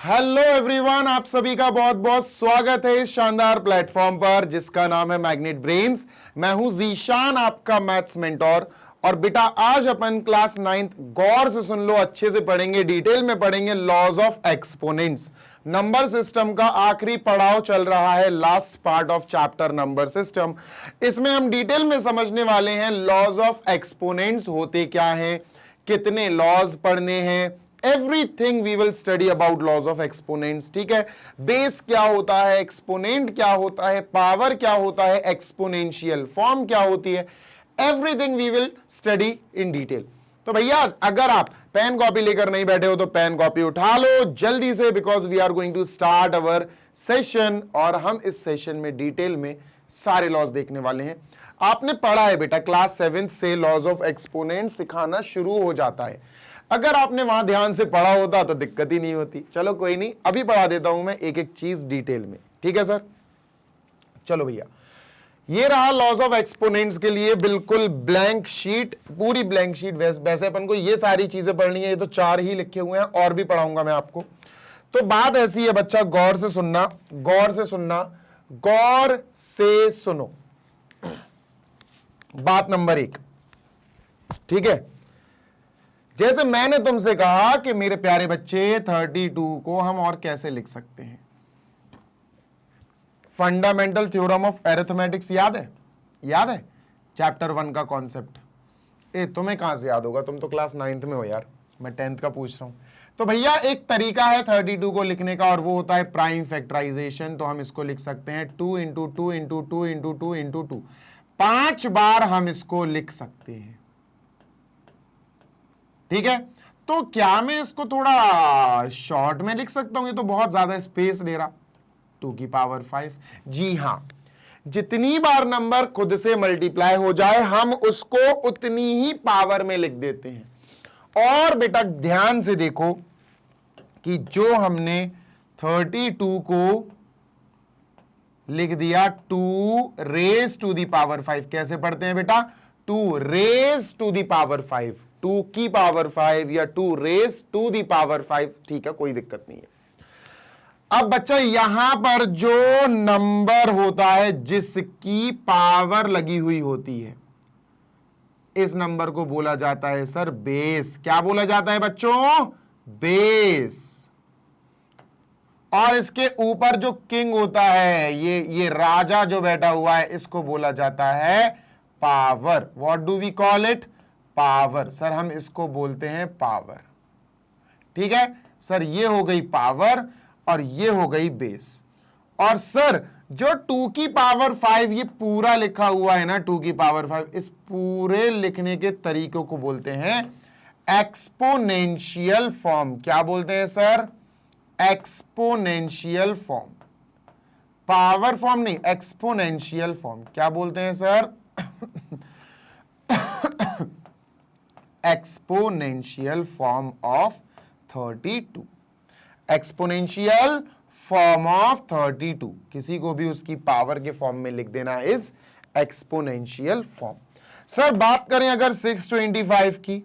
Hello everyone, आप सभी का बहुत बहुत स्वागत है इस शानदार प्लेटफॉर्म पर जिसका नाम है मैग्नेट ब्रेन्स। मैं हूं जीशान, आपका मैथ्स मेंटोर। और बेटा आज अपन क्लास 9th गौर से सुन लो, अच्छे से पढ़ेंगे, डिटेल में पढ़ेंगे laws of exponents. Number system का आखिरी पड़ाव चल रहा है, last part of chapter number system. इसमें हम डिटेल में समझने वाले हैं लॉज ऑफ एक्सपोनेंट्स होते क्या हैं, कितने लॉज पढ़ने हैं, everything we will study about laws of exponents. ठीक है, बेस क्या होता है, एक्सपोनेंट क्या होता है, पावर क्या होता है, एक्सपोनेंशियल फॉर्म क्या होती है, everything we will study in detail. तो भैया अगर आप पेन कॉपी लेकर नहीं बैठे हो तो पेन कॉपी उठा लो जल्दी से, because we are going to start our session. और हम इस सेशन में डिटेल में सारे लॉज देखने वाले हैं। आपने पढ़ा है बेटा, क्लास 7 से लॉज ऑफ एक्सपोनेंट सिखाना शुरू हो जाता है। अगर आपने वहां ध्यान से पढ़ा होता तो दिक्कत ही नहीं होती। चलो कोई नहीं, अभी पढ़ा देता हूं मैं एक एक चीज डिटेल में। ठीक है सर, चलो भैया, ये रहा लॉज ऑफ एक्सपोनेंट्स के लिए बिल्कुल ब्लैंक शीट, पूरी ब्लैंक शीट। वैसे अपन को ये सारी चीजें पढ़नी है, ये तो 4 ही लिखे हुए हैं, और भी पढ़ाऊंगा मैं आपको। तो बात ऐसी है बच्चा, गौर से सुनना, गौर से सुनना, गौर से सुनो। बात नंबर 1, ठीक है। जैसे मैंने तुमसे कहा कि मेरे प्यारे बच्चे 32 को हम और कैसे लिख सकते हैं। फंडामेंटल थ्योरम ऑफ अरिथमेटिक्स याद है? याद है चैप्टर 1 का कॉन्सेप्ट? तुम्हें कहां से याद होगा, तुम तो क्लास 9th में हो यार, मैं 10th का पूछ रहा हूं। तो भैया एक तरीका है 32 को लिखने का, और वो होता है प्राइम फैक्टराइजेशन। तो हम इसको लिख सकते हैं 2 इंटू 2 इंटू 2 इंटू 2 इंटू 2। 5 बार हम इसको लिख सकते हैं। ठीक है, तो क्या मैं इसको थोड़ा शॉर्ट में लिख सकता हूं? ये तो बहुत ज्यादा स्पेस दे रहा। 2 की पावर 5। जी हां, जितनी बार नंबर खुद से मल्टीप्लाई हो जाए हम उसको उतनी ही पावर में लिख देते हैं। और बेटा ध्यान से देखो कि जो हमने 32 को लिख दिया 2 रेज टू दी पावर 5, कैसे पढ़ते हैं बेटा? 2 रेज टू दी पावर 5, 2 की पावर 5 या 2 रेज टू दी पावर 5। ठीक है, कोई दिक्कत नहीं है। अब बच्चा यहां पर जो नंबर होता है जिसकी पावर लगी हुई होती है, इस नंबर को बोला जाता है सर बेस। क्या बोला जाता है बच्चों? बेस। और इसके ऊपर जो किंग होता है, ये राजा जो बैठा हुआ है, इसको बोला जाता है power. What do we call it? Power. Sir हम इसको बोलते हैं पावर। ठीक है सर, ये हो गई पावर और ये हो गई बेस। और सर जो 2 की पावर 5 ये पूरा लिखा हुआ है ना, 2 की पावर 5, इस पूरे लिखने के तरीकों को बोलते हैं एक्सपोनेंशियल फॉर्म। क्या बोलते हैं sir? Exponential form. Power form नहीं, एक्सपोनेंशियल फॉर्म। क्या बोलते हैं sir? Exponential form of 32। Exponential form of 32, किसी को भी उसकी पावर के फॉर्म में लिख देना इज एक्सपोनेंशियल फॉर्म। सर बात करें अगर 625 की,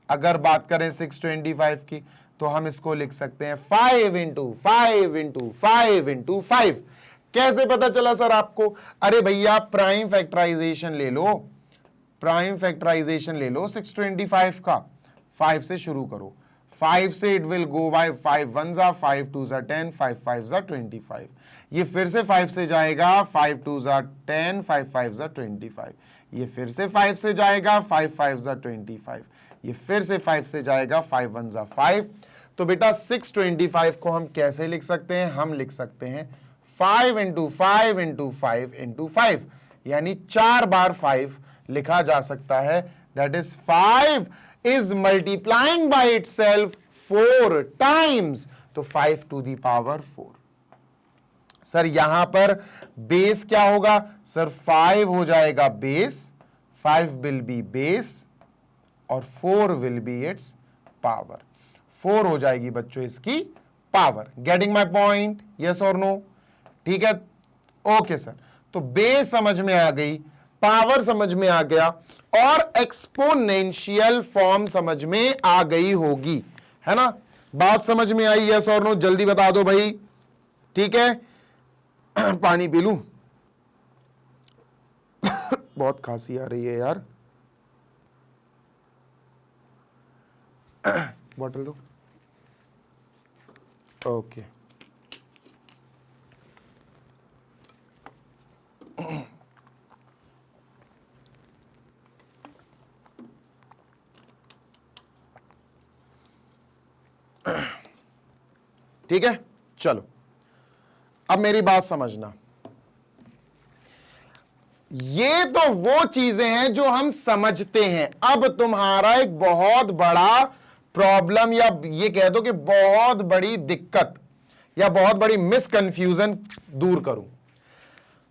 अगर बात करें 625 की, तो हम इसको लिख सकते हैं 5 इंटू 5 इंटू 5 इंटू 5। कैसे पता चला सर आपको? अरे भैया प्राइम फैक्टराइजेशन ले लो, प्राइम फैक्टराइजेशन ले लो 625 का। 5 से शुरू करो, 5 से इट विल गो बाय 5 1 जा 5 2 जा 10 5 5 जा 25। ये फिर से 5 से जाएगा 5 2 जा 10 5 5 जा 25। ये फिर से 5 से जाएगा 5 5 जा 25। ये फिर से 5 से जाएगा 5 1 जा 5। तो बेटा 625 को हम कैसे लिख सकते हैं? हम लिख सकते हैं 5 इंटू 5 इंटू 5 इंटू 5, यानी 4 बार 5 लिखा जा सकता है। That is 5 is multiplying by itself 4 times, तो 5 to the power 4। सर यहां पर बेस क्या होगा? सर 5 हो जाएगा बेस, 5 will be base और 4 will be its power। 4 हो जाएगी बच्चों इसकी power. Getting my point? Yes और नो? ठीक है, ओके सर। तो बेस समझ में आ गई, पावर समझ में आ गया, और एक्सपोनेंशियल फॉर्म समझ में आ गई होगी, है ना? बात समझ में आई? यस और नो जल्दी बता दो भाई, ठीक है। पानी पी लूं, बहुत खांसी आ रही है यार। बॉटल दो। ओके, ठीक है। चलो अब मेरी बात समझना, ये तो वो चीजें हैं जो हम समझते हैं। अब तुम्हारा एक बहुत बड़ा प्रॉब्लम या ये कह दो कि बहुत बड़ी दिक्कत या बहुत बड़ी मिसकंफ्यूजन दूर करूं।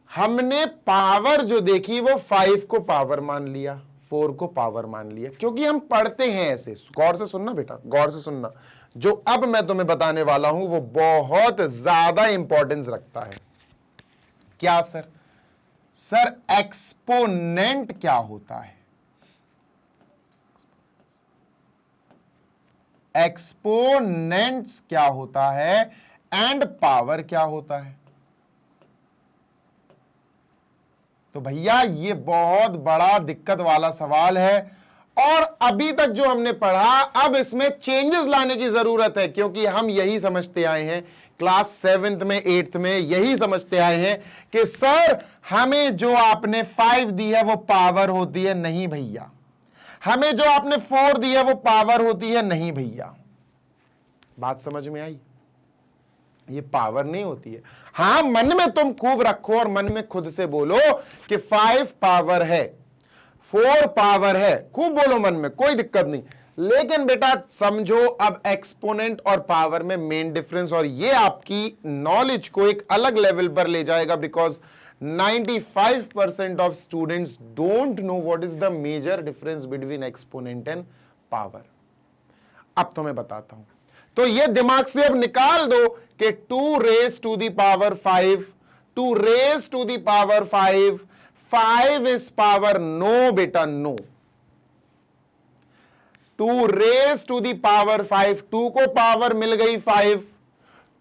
हमने पावर जो देखी वो 5 को पावर मान लिया, 4 को पावर मान लिया, क्योंकि हम पढ़ते हैं ऐसे। गौर से सुनना बेटा, गौर से सुनना। जो अब मैं तुम्हें बताने वाला हूं वो बहुत ज्यादा इंपॉर्टेंस रखता है। क्या सर? सर एक्सपोनेंट क्या होता है? एक्सपोनेंट्स क्या होता है एंड पावर क्या होता है? तो भैया ये बहुत बड़ा दिक्कत वाला सवाल है, और अभी तक जो हमने पढ़ा अब इसमें चेंजेस लाने की जरूरत है, क्योंकि हम यही समझते आए हैं क्लास 7th में 8th में, यही समझते आए हैं कि सर हमें जो आपने 5 दी है वो पावर होती है। नहीं भैया, हमें जो आपने 4 दी है वो पावर होती है। नहीं भैया, बात समझ में आई? ये पावर नहीं होती है। हां, मन में तुम खूब रखो और मन में खुद से बोलो कि 5 पावर है, 4 पावर है, खूब बोलो मन में, कोई दिक्कत नहीं। लेकिन बेटा समझो अब एक्सपोनेंट और पावर में मेन डिफरेंस, और ये आपकी नॉलेज को एक अलग लेवल पर ले जाएगा, because 95% of students don't know what is the major difference between exponent and power. अब तो मैं बताता हूं, तो ये दिमाग से अब निकाल दो कि 2 raise to the power 5, 2 raise to the power 5 is power. No बेटा no, 2 raise to the power 5, 2 को पावर मिल गई 5,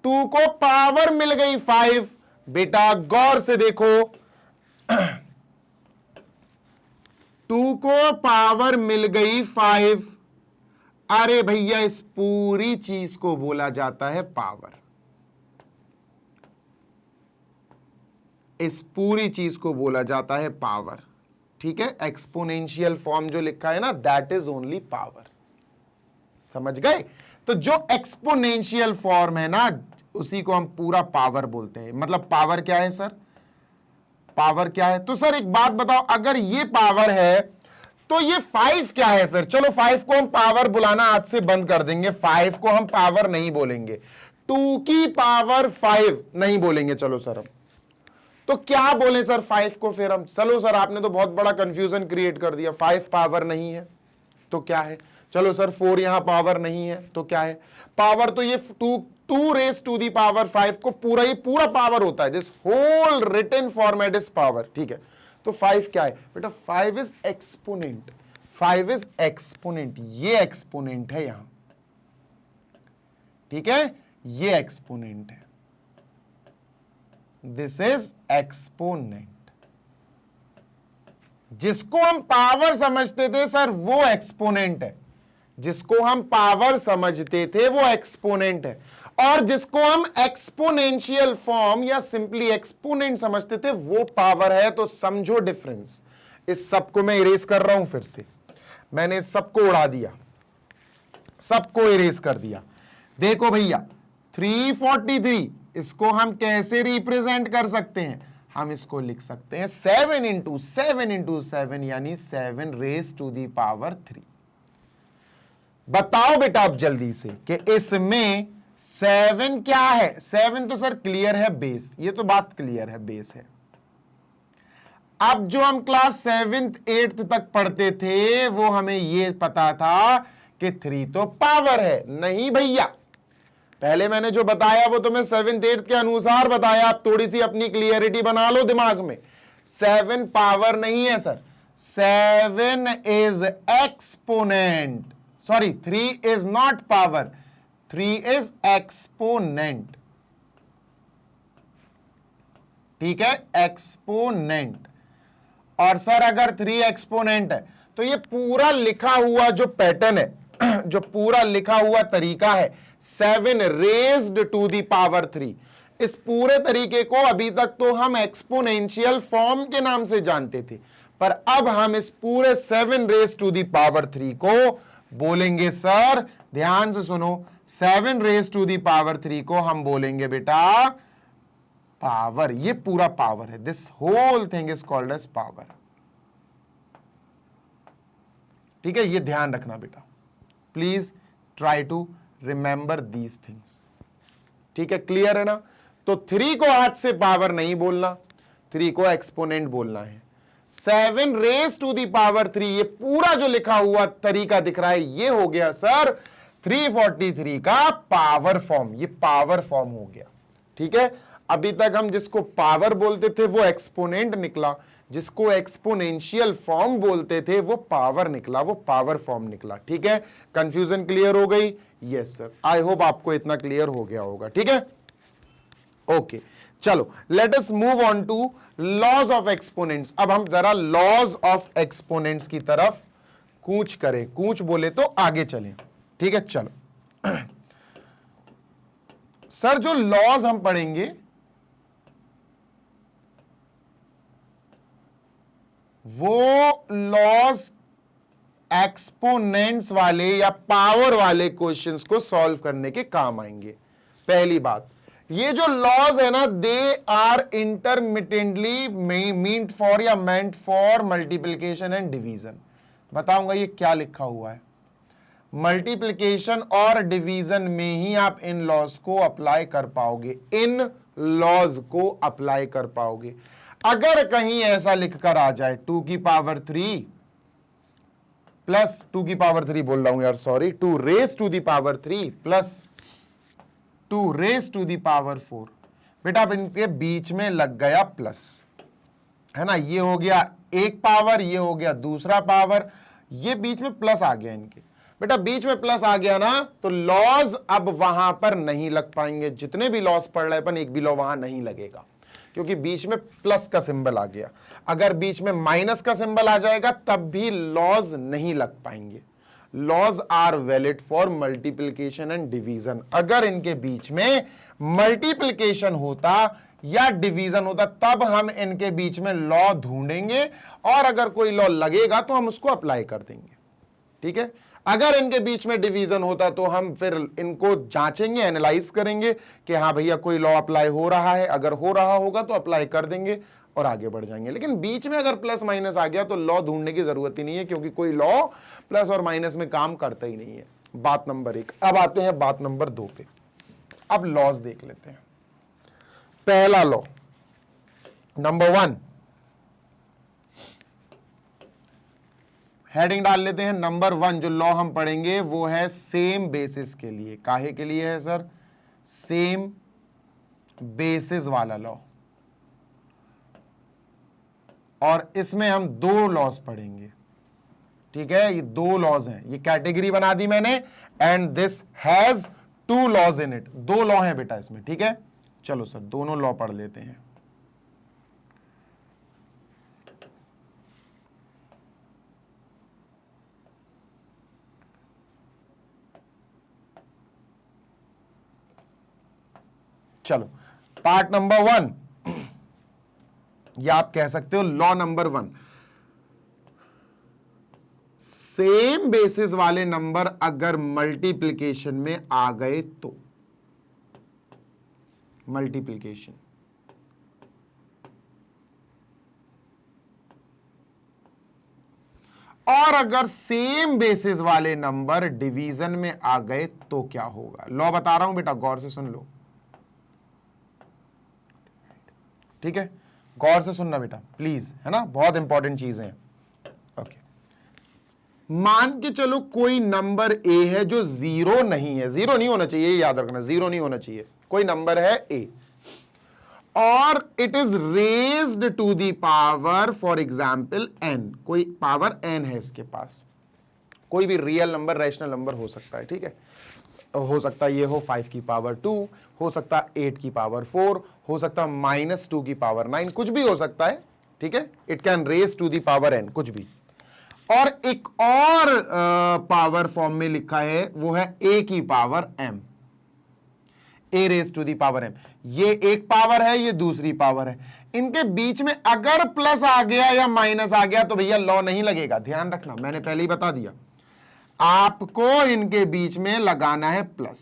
2 को पावर मिल गई 5। बेटा गौर से देखो, 2 को पावर मिल गई 5। अरे भैया इस पूरी चीज को बोला जाता है पावर। इस पूरी चीज को बोला जाता है पावर, ठीक है। एक्सपोनेंशियल फॉर्म जो लिखा है ना, दैट इज ओनली पावर। समझ गए? तो जो एक्सपोनेंशियल फॉर्म है ना, उसी को हम पूरा पावर बोलते हैं। मतलब पावर क्या है सर? पावर क्या है? तो सर एक बात बताओ, अगर ये पावर है तो ये 5 क्या है फिर? चलो 5 को हम पावर बुलाना आज से बंद कर देंगे, 5 को हम पावर नहीं बोलेंगे, 2 की पावर 5 नहीं बोलेंगे। चलो सर हम तो क्या बोले सर 5 को फिर हम? चलो सर आपने तो बहुत बड़ा कंफ्यूजन क्रिएट कर दिया, 5 पावर नहीं है तो क्या है? चलो सर 4 यहां पावर नहीं है तो क्या है? पावर तो ये 2 रेज टू दी पावर 5 को पूरा, ये पूरा पावर होता है। This whole written format is power, ठीक है। तो 5 क्या है बेटा? 5 इज एक्सपोनेंट, 5 इज एक्सपोनेंट। ये एक्सपोनेंट है यहां, ठीक है, ये एक्सपोनेंट है। This is exponent. जिसको हम पावर समझते थे सर वो एक्सपोनेंट है, जिसको हम पावर समझते थे वो एक्सपोनेंट है, और जिसको हम एक्सपोनेंशियल फॉर्म या सिंपली एक्सपोनेंट समझते थे वो पावर है। तो समझो डिफरेंस। इस सबको मैं इरेज कर रहा हूं फिर से, मैंने सबको उड़ा दिया, सबको इरेज कर दिया। देखो भैया 343, इसको हम कैसे रिप्रेजेंट कर सकते हैं? हम इसको लिख सकते हैं 7 इंटू 7 यानी 7 रेज टू दी पावर 3। बताओ बेटा अब जल्दी से कि इसमें 7 क्या है? 7 तो सर क्लियर है बेस, ये तो बात क्लियर है, बेस है। अब जो हम क्लास 7th 8th तक पढ़ते थे वो हमें ये पता था कि 3 तो पावर है। नहीं भैया, पहले मैंने जो बताया वो तुम्हें 7th 8th के अनुसार बताया। आप थोड़ी सी अपनी क्लियरिटी बना लो दिमाग में। 7 पावर नहीं है sir, 7 is exponent. Sorry 3 is not power, 3 is exponent, ठीक है, एक्सपोनेंट। और सर अगर 3 एक्सपोनेंट है तो ये पूरा लिखा हुआ जो पैटर्न है, जो पूरा लिखा हुआ तरीका है 7 रेज्ड टू द पावर 3, इस पूरे तरीके को अभी तक तो हम एक्सपोनेंशियल फॉर्म के नाम से जानते थे, पर अब हम इस पूरे 7 रेज्ड टू द पावर 3 को बोलेंगे सर, ध्यान से सुनो, 7 रेज्ड टू द पावर 3 को हम बोलेंगे बेटा पावर। ये पूरा पावर है, this whole thing is called as power, ठीक है। ये ध्यान रखना बेटा, please try to remember these things, ठीक है, क्लियर है ना। तो 3 को हाथ से पावर नहीं बोलना, 3 को एक्सपोनेंट बोलना है। 7 रेज टू दी पावर 3, ये पूरा जो लिखा हुआ तरीका दिख रहा है ये हो गया सर 343 का पावर फॉर्म, ये पावर फॉर्म हो गया, ठीक है। अभी तक हम जिसको पावर बोलते थे वो एक्सपोनेंट निकला, जिसको एक्सपोनेंशियल फॉर्म बोलते थे वो पावर निकला, वो पावर फॉर्म निकला, ठीक है। कंफ्यूजन क्लियर हो गई? यस सर, आई होप आपको इतना क्लियर हो गया होगा, ठीक है। ओके, चलो let us move on to laws of exponents. अब हम जरा लॉज ऑफ एक्सपोनेंट्स की तरफ कूच करें, कूच बोले तो आगे चलें, ठीक है। चलो सर जो लॉज हम पढ़ेंगे वो लॉज एक्सपोनेंट्स वाले या पावर वाले क्वेश्चंस को सॉल्व करने के काम आएंगे। पहली बात, ये जो लॉज है ना, they are intermittently meant for या meant for multiplication and division. बताऊंगा ये क्या लिखा हुआ है। मल्टीप्लिकेशन और डिवीजन में ही आप इन लॉज को अप्लाई कर पाओगे, इन लॉज को अप्लाई कर पाओगे। अगर कहीं ऐसा लिखकर आ जाए 2 की पावर 3 प्लस 2 की पावर 3 बोल रहा हूं यार, sorry, 2 raise to the power 3 plus 2 raise to the power 4, बेटा अब इनके बीच में लग गया प्लस, है ना। ये हो गया एक पावर, ये हो गया दूसरा पावर, ये बीच में प्लस आ गया इनके। बेटा बीच में प्लस आ गया ना तो लॉज अब वहां पर नहीं लग पाएंगे। जितने भी लॉज पढ़ रहे अपन, एक भी लॉ वहां नहीं लगेगा क्योंकि बीच में प्लस का सिंबल आ गया। अगर बीच में माइनस का सिंबल आ जाएगा तब भी लॉज नहीं लग पाएंगे। Laws are valid for multiplication and division. अगर इनके बीच में मल्टीप्लिकेशन होता या डिवीजन होता तब हम इनके बीच में लॉ ढूंढेंगे और अगर कोई लॉ लगेगा तो हम उसको अप्लाई कर देंगे, ठीक है। अगर इनके बीच में डिवीजन होता तो हम फिर इनको जांचेंगे, एनालाइज करेंगे कि हाँ भैया कोई लॉ अप्लाई हो रहा है, अगर हो रहा होगा तो अप्लाई कर देंगे और आगे बढ़ जाएंगे। लेकिन बीच में अगर प्लस माइनस आ गया तो लॉ ढूंढने की जरूरत ही नहीं है क्योंकि कोई लॉ प्लस और माइनस में काम करता ही नहीं है। बात नंबर 1। अब आते हैं बात नंबर 2 पे। अब लॉज देख लेते हैं। पहला लॉ नंबर 1, हेडिंग डाल लेते हैं। नंबर 1 जो लॉ हम पढ़ेंगे वो है सेम बेसिस के लिए। काहे के लिए है सर? सेम बेसिस वाला लॉ। और इसमें हम 2 लॉज पढ़ेंगे, ठीक है। ये 2 लॉज हैं, ये कैटेगरी बना दी मैंने, and this has 2 laws in it. 2 law हैं बेटा इसमें, ठीक है। चलो सर दोनों लॉ पढ़ लेते हैं। चलो पार्ट नंबर 1, या आप कह सकते हो लॉ नंबर 1, सेम बेसिस वाले नंबर अगर मल्टीप्लिकेशन में आ गए तो, मल्टीप्लिकेशन, और अगर सेम बेसिस वाले नंबर डिवीजन में आ गए तो क्या होगा। लॉ बता रहा हूं बेटा, गौर से सुन लो, ठीक है। गौर से सुनना बेटा प्लीज, है ना, बहुत इंपॉर्टेंट चीजें हैं। ओके, मान के चलो कोई नंबर ए है जो 0 नहीं है, 0 नहीं होना चाहिए, याद रखना 0 नहीं होना चाहिए। कोई नंबर है ए और it is raised to the power for example n, कोई पावर n है इसके पास, कोई भी रियल नंबर, रैशनल नंबर हो सकता है, ठीक है। हो सकता है ये हो 5 की पावर 2, हो सकता है 8 की पावर 4, हो सकता है -2 की पावर 9, कुछ भी हो सकता है, ठीक है। It can raise to the power n, कुछ भी। और एक और पावर फॉर्म में लिखा है, वो है a की power m, a raise to the power m। ये एक पावर है, ये दूसरी पावर है। इनके बीच में अगर प्लस आ गया या माइनस आ गया तो भैया लॉ नहीं लगेगा, ध्यान रखना, मैंने पहले ही बता दिया। आपको इनके बीच में लगाना है प्लस,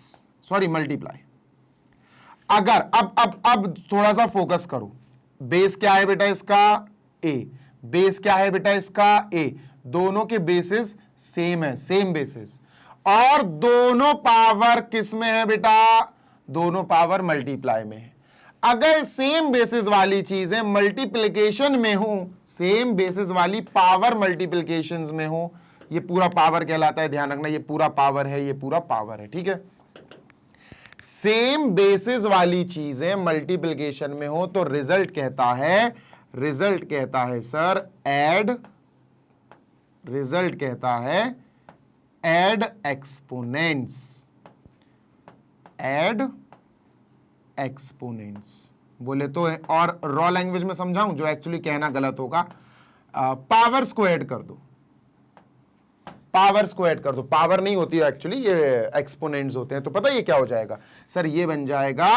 सॉरी मल्टीप्लाई। अगर अब थोड़ा सा फोकस करो। बेस क्या है बेटा इसका? a। बेस क्या है बेटा इसका? a। दोनों के बेसिस सेम है, सेम बेसिस, और दोनों पावर किस में है बेटा? दोनों पावर मल्टीप्लाई में है। अगर सेम बेसिस वाली चीजें मल्टीप्लिकेशन में हो, सेम बेसिस वाली पावर मल्टीप्लिकेशन में हो, ये पूरा पावर कहलाता है, ध्यान रखना, ये पूरा पावर है, ये पूरा पावर है, ठीक है। सेम बेसिस वाली चीजें मल्टीप्लिकेशन में हो तो रिजल्ट कहता है सर ऐड, रिजल्ट कहता है ऐड एक्सपोनेंट्स, ऐड एक्सपोनेंट्स बोले तो है। और रॉ लैंग्वेज में समझाऊं, जो एक्चुअली कहना गलत होगा, पावर्स को ऐड कर दो, पावर्स को ऐड कर दो। पावर नहीं होती है एक्चुअली, ये एक्सपोनेंट्स होते हैं। तो पता ये क्या हो जाएगा सर? ये बन जाएगा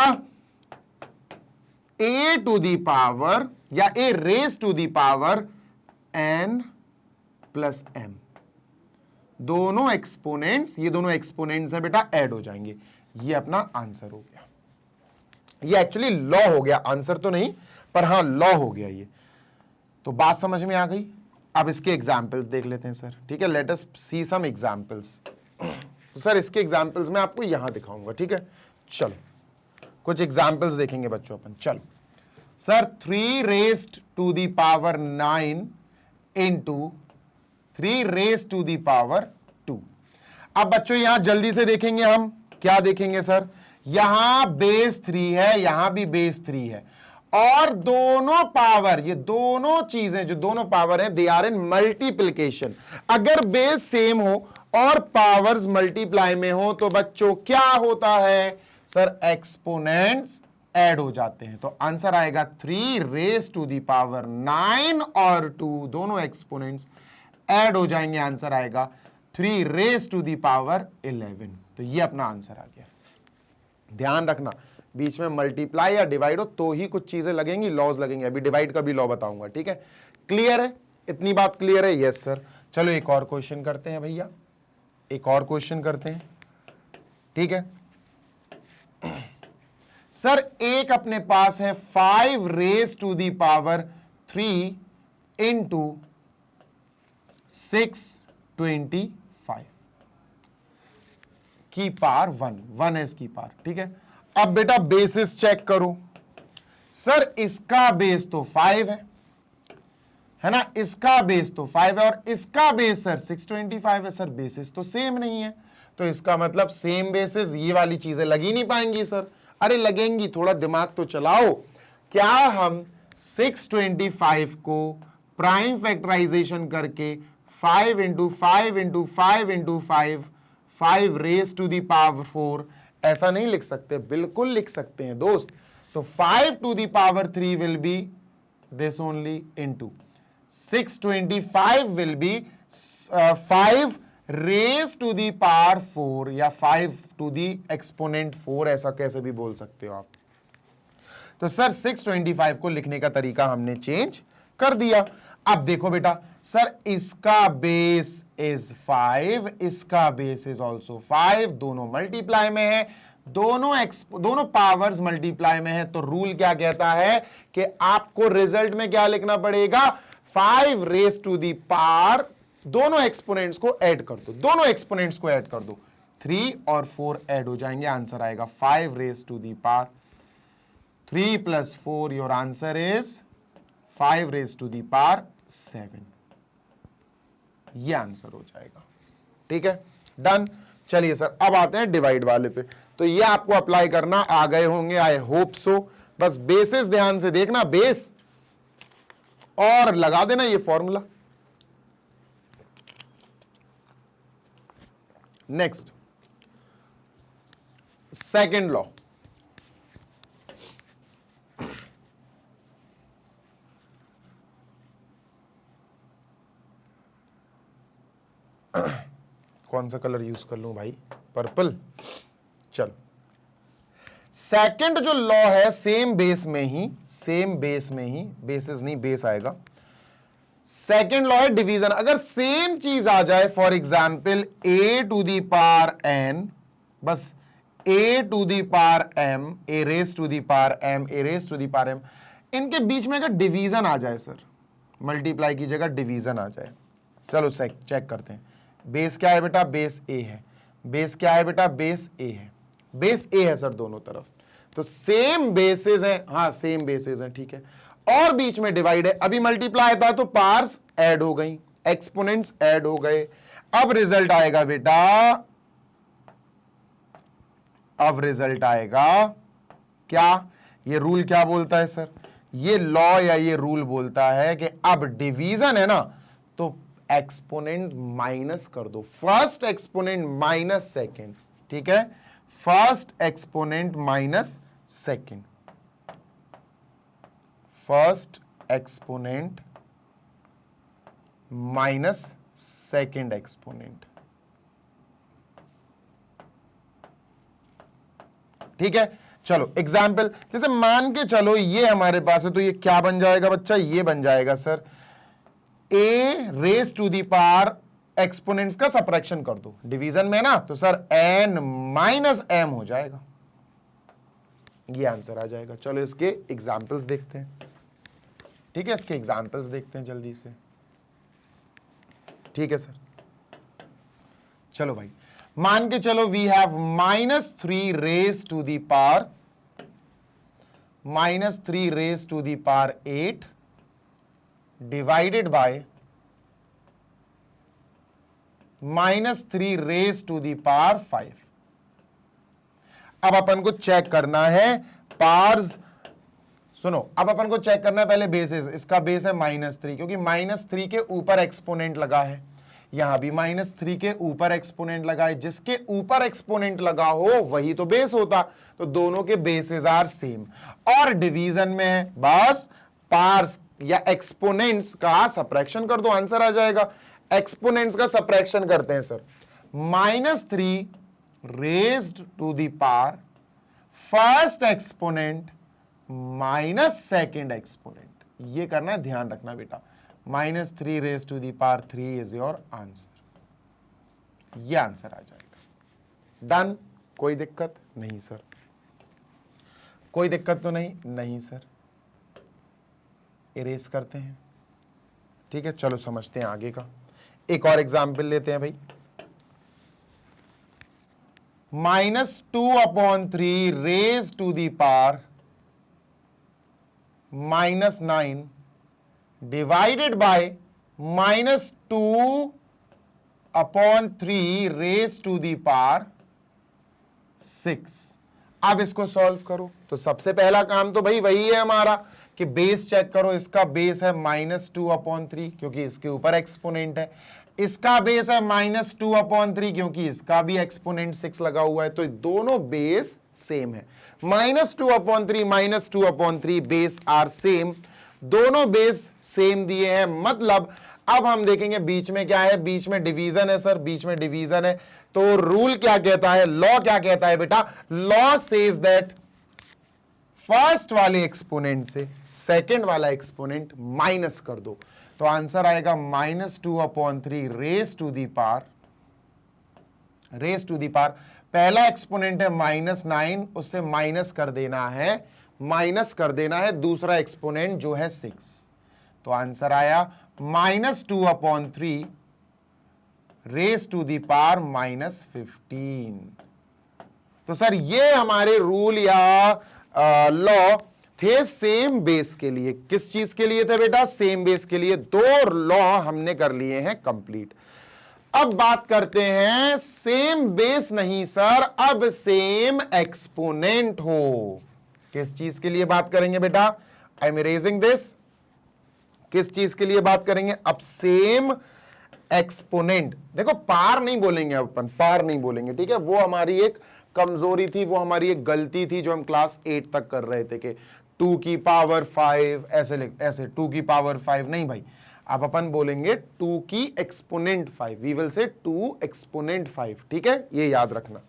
a टू दी पावर या a raise to the power n plus m। दोनों एक्सपोनेंट्स, ये दोनों एक्सपोनेंट्स है बेटा, ऐड हो जाएंगे। ये अपना आंसर हो गया। ये एक्चुअली लॉ हो गया, आंसर तो नहीं, पर हां लॉ हो गया ये। तो बात समझ में आ गई। अब इसके एग्जाम्पल्स देख लेते हैं सर, ठीक है। लेट अस सी सम एग्जाम्पल्स। तो सर इसके एग्जाम्पल्स मैं आपको यहां दिखाऊंगा, ठीक है। चलो कुछ एग्जाम्पल्स देखेंगे बच्चों अपन। चलो sir 3 raised to the power 9 into 3 raised to the power 2। अब बच्चों यहां जल्दी से देखेंगे, हम क्या देखेंगे सर? यहां बेस 3 है, यहां भी बेस 3 है, और दोनों पावर, ये दोनों चीजें जो दोनों पावर हैं, दे आर इन मल्टीप्लिकेशन। अगर बेस सेम हो और पावर्स मल्टीप्लाई में हो तो बच्चों क्या होता है सर? एक्सपोनेंट्स ऐड हो जाते हैं। तो आंसर आएगा 3 रेज टू दी पावर 9 और 2, दोनों एक्सपोनेंट्स ऐड हो जाएंगे। आंसर आएगा 3 रेज टू दी पावर 11। तो ये अपना आंसर आ गया। ध्यान रखना, बीच में मल्टीप्लाई या डिवाइड हो तो ही कुछ चीजें लगेंगी, लॉज लगेंगे। अभी डिवाइड का भी लॉ बताऊंगा, ठीक है। क्लियर है? इतनी बात क्लियर है? Yes sir. चलो एक और क्वेश्चन करते हैं भैया, एक और क्वेश्चन करते हैं, ठीक है। सर एक अपने पास है 5 raise to the power 3 into 625 की पावर 1 है इसकी पावर, ठीक है। अब बेटा बेसिस चेक करो। सर इसका बेस तो 5 है ना, इसका बेस तो 5 है और इसका बेस सर 625 है। सर बेसिस तो सेम नहीं है, तो इसका मतलब सेम बेसिस, ये वाली चीजें लगी नहीं पाएंगी सर। अरे लगेंगी, थोड़ा दिमाग तो चलाओ। क्या हम 625 को प्राइम फैक्टराइजेशन करके 5 into 5 into 5 into 5 raise to the power 4 ऐसा नहीं लिख सकते? बिल्कुल लिख सकते हैं दोस्त। तो 5 to the power 3 will be this only into 625 will be 5 raise to the power 4 या 5 टू दी एक्सपोनेंट 4, ऐसा कैसे भी बोल सकते हो आप। तो सर 625 को लिखने का तरीका हमने चेंज कर दिया। अब देखो बेटा, सर इसका बेस इज 5, इसका बेस इज ऑल्सो 5, दोनों मल्टीप्लाई में है, दोनों पावर्स मल्टीप्लाई में है। तो रूल क्या कहता है कि आपको रिजल्ट में क्या लिखना पड़ेगा? 5 रेज टू दी पावर, दोनों एक्सपोनेंट्स को ऐड कर दो, दोनों एक्सपोनेंट्स को ऐड कर दो, 3 और 4 ऐड हो जाएंगे। आंसर आएगा 5 raise to the power 3 plus 4, your answer is 5 raise to the power 7। ये आंसर हो जाएगा, ठीक है, डन। चलिए सर अब आते हैं डिवाइड वाले पे। तो ये आपको अप्लाई करना आ गए होंगे, आई होप सो। बस बेसिस ध्यान से देखना, बेस और लगा देना ये फॉर्मूला। नेक्स्ट सेकेंड लॉ, कौन सा कलर यूज कर लूं भाई, पर्पल। चलो, सेकंड जो लॉ है सेम बेस में ही, सेम बेस में ही, बेसिस नहीं बेस आएगा। सेकंड लॉ है डिवीजन। अगर सेम चीज आ जाए, for example a to the power n, बस a to the power m, a raise to the power m, a raise to the power m, इनके बीच में अगर डिवीजन आ जाए सर, मल्टीप्लाई की जगह डिवीजन आ जाए, चलो चेक करते हैं। बेस क्या है बेटा, बेस a है। बेस क्या है बेटा, बेस a है। बेस a है सर दोनों तरफ, तो सेम बेसिस है, हाँ सेम बेसिस है, ठीक है। और बीच में डिवाइड है, अभी मल्टीप्लाई था तो पार्स ऐड हो गई, एक्सपोनेंट्स ऐड हो गए। अब रिजल्ट आएगा बेटा, अब रिजल्ट आएगा क्या, ये रूल क्या बोलता है सर, ये लॉ या ये रूल बोलता है कि अब डिवीजन है ना, तो एक्सपोनेंट माइनस कर दो, फर्स्ट एक्सपोनेंट माइनस सेकेंड, ठीक है, first exponent minus second, first exponent minus second exponent, ठीक है। चलो एग्जाम्पल, जैसे मान के चलो ये हमारे पास है, तो ये क्या बन जाएगा बच्चा, ये बन जाएगा sir a raise to the power, exponents का सब्ट्रैक्शन कर दो, डिवीजन में ना, तो सर n माइनस m हो जाएगा, ये आंसर आ जाएगा। चलो इसके एग्जाम्पल्स देखते हैं, ठीक है, इसके एग्जाम्पल्स देखते हैं जल्दी से, ठीक है सर। चलो भाई, मान के चलो we have -3 raise to the power, -3 raise to the power 8 divided by -3 raise to the power 5। अब अपन को चेक करना है पावर्स, सुनो, अब अपन को चेक करना है पहले बेसिस, इसका बेस है -3, क्योंकि -3 के ऊपर एक्सपोनेंट लगा है, यहां भी -3 के ऊपर एक्सपोनेंट लगा है, जिसके ऊपर एक्सपोनेंट लगा हो वही तो बेस होता, तो दोनों के बेसिस आर सेम। और डिवीजन में है, बस पार्स या एक्सपोनेंट्स का सब्ट्रैक्शन कर दो, आंसर आ जाएगा। एक्सपोनेंट्स का सब्ट्रैक्शन करते हैं sir, -3 raised to the power first exponent minus second exponent, ये करना है, ध्यान रखना बेटा। -3 raise to the power 3 is your answer, ये आंसर आ जाएगा। डन, कोई दिक्कत नहीं सर, कोई दिक्कत तो नहीं, नहीं सर, इरेज करते हैं, ठीक है। चलो समझते हैं आगे का, एक और एग्जाम्पल लेते हैं भाई। -2/3 raise to the power -9 divided by -2/3 raise to the power 6। अब इसको सॉल्व करो, तो सबसे पहला काम तो भाई वही है हमारा कि बेस चेक करो, इसका बेस है -2/3 क्योंकि इसके ऊपर एक्सपोनेंट है, इसका बेस है -2/3 क्योंकि इसका भी एक्सपोनेंट 6 लगा हुआ है, तो दोनों बेस सेम है। -2/3 -2/3 बेस आर सेम, दोनों बेस सेम दिए हैं, मतलब अब हम देखेंगे बीच में क्या है, बीच में डिवीजन है सर, बीच में डिवीजन है, तो रूल क्या कहता है, लॉ क्या कहता है बेटा, लॉ सेज दैट फर्स्ट वाले एक्सपोनेंट से सेकंड वाला एक्सपोनेंट माइनस कर दो, तो आंसर आएगा -2/3 रेज टू दी पावर, पहला एक्सपोनेंट है -9, उससे माइनस कर देना है, दूसरा एक्सपोनेंट जो है 6, तो आंसर आया -2/3 रेज टू दी पावर -15। तो सर ये हमारे रूल या लॉ थे सेम बेस के लिए, किस चीज के लिए थे बेटा, सेम बेस के लिए। दो लॉ हमने कर लिए हैं कंप्लीट। अब बात करते हैं सेम बेस नहीं सर, अब सेम एक्सपोनेंट हो, किस चीज के लिए बात करेंगे बेटा, आई एम इरेजिंग दिस, किस चीज के लिए बात करेंगे, अब सेम एक्सपोनेंट। देखो पार नहीं बोलेंगे अपन, पार नहीं बोलेंगे, ठीक है, वो हमारी एक कमजोरी थी, वो हमारी एक गलती थी जो हम क्लास 8 तक कर रहे थे कि 2 की पावर 5 ऐसे 2 की पावर 5 नहीं भाई, अब अपन बोलेंगे 2 की exponent 5, we will say 2 exponent 5, ठीक है, ये याद रखना।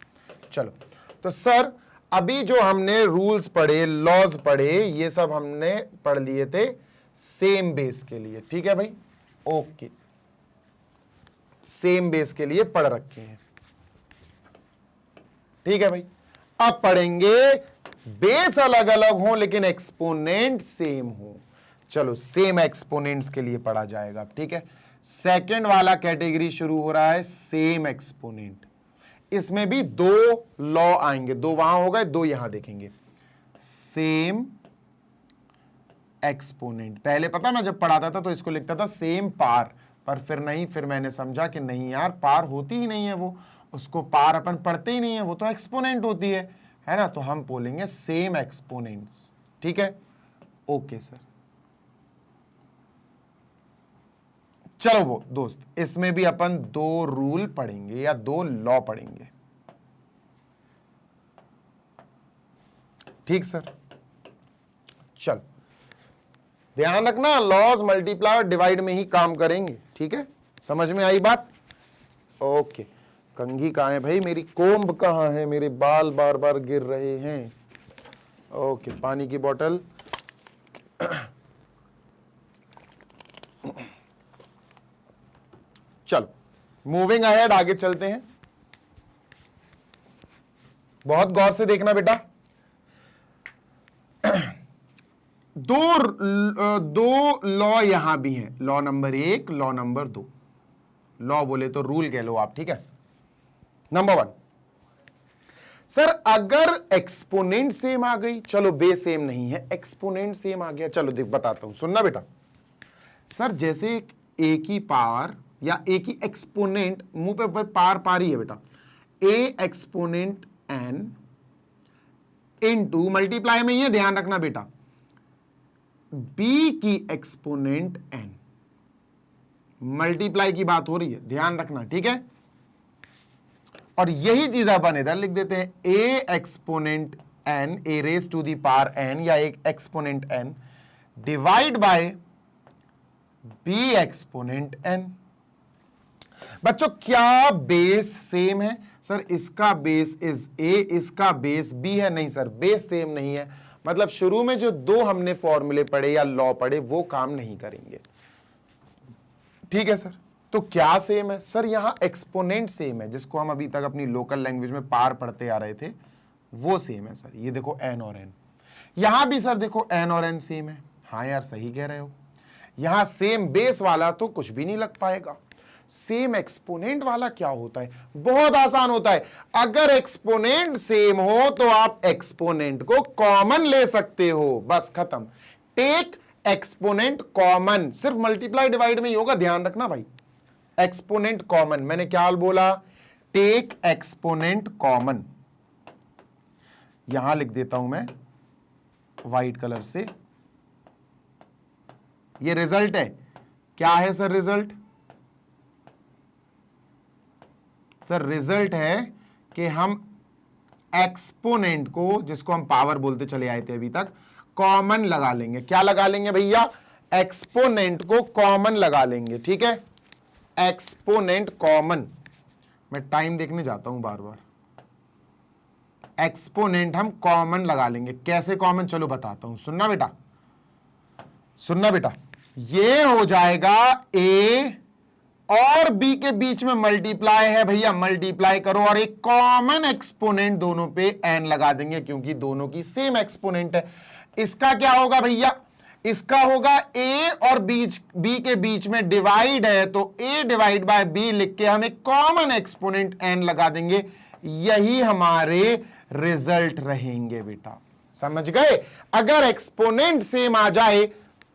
चलो तो सर अभी जो हमने रूल्स पढ़े, लॉज पढ़े, ये सब हमने पढ़ लिए थे सेम बेस के लिए, ठीक है भाई, ओके, सेम बेस के लिए पढ़ रखे हैं, ठीक है भाई। अब पढ़ेंगे बेस अलग अलग हो लेकिन एक्सपोनेंट सेम हो। चलो सेम एक्सपोनेंट्स के लिए पढ़ा जाएगा, ठीक है। सेकंड वाला कैटेगरी शुरू हो रहा है सेम एक्सपोनेंट। इसमें भी दो लॉ आएंगे, दो वहां हो गए, दो यहां देखेंगे। सेम एक्सपोनेंट, पहले पता मैं जब पढ़ाता था तो इसको लिखता था सेम पार, पर फिर नहीं, फिर मैंने समझा कि नहीं यार, पार होती ही नहीं है वो, उसको पार अपन पढ़ते ही नहीं है, वो तो एक्सपोनेंट होती है ना, तो हम बोलेंगे सेम एक्सपोनेंट्स, ठीक है, ओके सर। चलो वो दोस्त, इसमें भी अपन दो रूल पढ़ेंगे या दो लॉ पढ़ेंगे, ठीक सर। चलो ध्यान रखना, लॉज मल्टीप्लाई और डिवाइड में ही काम करेंगे, ठीक है, समझ में आई बात, ओके। कंघी कहाँ है भाई मेरी, कोम्ब कहाँ है, मेरे बाल बार बार गिर रहे हैं, ओके, पानी की बोतल। चलो मूविंग अहेड, आगे चलते हैं। बहुत गौर से देखना बेटा, दो लॉ यहां भी हैं, law number 1, law number 2, law बोले तो रूल कह लो आप, ठीक है। नंबर 1, सर अगर एक्सपोनेंट सेम आ गई, चलो बेस सेम नहीं है, एक्सपोनेंट सेम आ गया, चलो देख बताता हूं, सुनना बेटा। सर जैसे ए की पावर या ए की एक्सपोनेंट, मुंह पे पार पार ही है बेटा, ए एक्सपोनेंट एन इनटू, मल्टीप्लाई में ही है, ध्यान रखना बेटा, बी की एक्सपोनेंट एन, मल्टीप्लाई की बात हो रही है, ध्यान रखना, ठीक है। और यही चीज अपन इधर लिख देते हैं, a exponent n, a raise to the power n या एक exponent n divide by b exponent n. बच्चों क्या बेस सेम है? सर इसका बेस इज ए, इसका बेस बी है, नहीं सर बेस सेम नहीं है, मतलब शुरू में जो दो हमने फॉर्मूले पढ़े या लॉ पढ़े वो काम नहीं करेंगे, ठीक है सर। तो क्या सेम है? सर यहां एक्सपोनेंट सेम है, जिसको हम अभी तक अपनी लोकल लैंग्वेज में पार पढ़ते आ रहे थे, वो सेम है सर। ये देखो एन और एन, यहां भी सर देखो एन और एन सेम है। हाँ यार सही कह रहे हो, यहां सेम बेस वाला तो कुछ भी नहीं लग पाएगा। सेम एक्सपोनेंट वाला क्या होता है? बहुत आसान होता है, अगर एक्सपोनेंट सेम हो तो आप एक्सपोनेंट को कॉमन ले सकते हो, बस खत्म। टेक एक्सपोनेंट कॉमन, सिर्फ मल्टीप्लाई डिवाइड में ही होगा, ध्यान रखना भाई। एक्सपोनेंट कॉमन, मैंने क्या बोला? Take exponent common. यहां लिख देता हूं मैं व्हाइट कलर से, ये रिजल्ट है। क्या है सर रिजल्ट? सर रिजल्ट है कि हम एक्सपोनेंट को, जिसको हम पावर बोलते चले आए थे अभी तक, कॉमन लगा लेंगे। क्या लगा लेंगे भैया? एक्सपोनेंट को कॉमन लगा लेंगे, ठीक है। एक्सपोनेंट कॉमन, मैं टाइम देखने जाता हूं बार बार। एक्सपोनेंट हम कॉमन लगा लेंगे। कैसे कॉमन? चलो बताता हूं, सुनना बेटा, सुनना बेटा। ये हो जाएगा ए और बी के बीच में मल्टीप्लाई है भैया, मल्टीप्लाई करो और एक कॉमन एक्सपोनेंट दोनों पे एन लगा देंगे, क्योंकि दोनों की सेम एक्सपोनेंट है। इसका क्या होगा भैया? इसका होगा ए और बी के बीच में डिवाइड है, तो ए डिवाइड बाय बी लिख के हम एक कॉमन एक्सपोनेंट एन लगा देंगे। यही हमारे रिजल्ट रहेंगे बेटा, समझ गए? अगर एक्सपोनेंट सेम आ जाए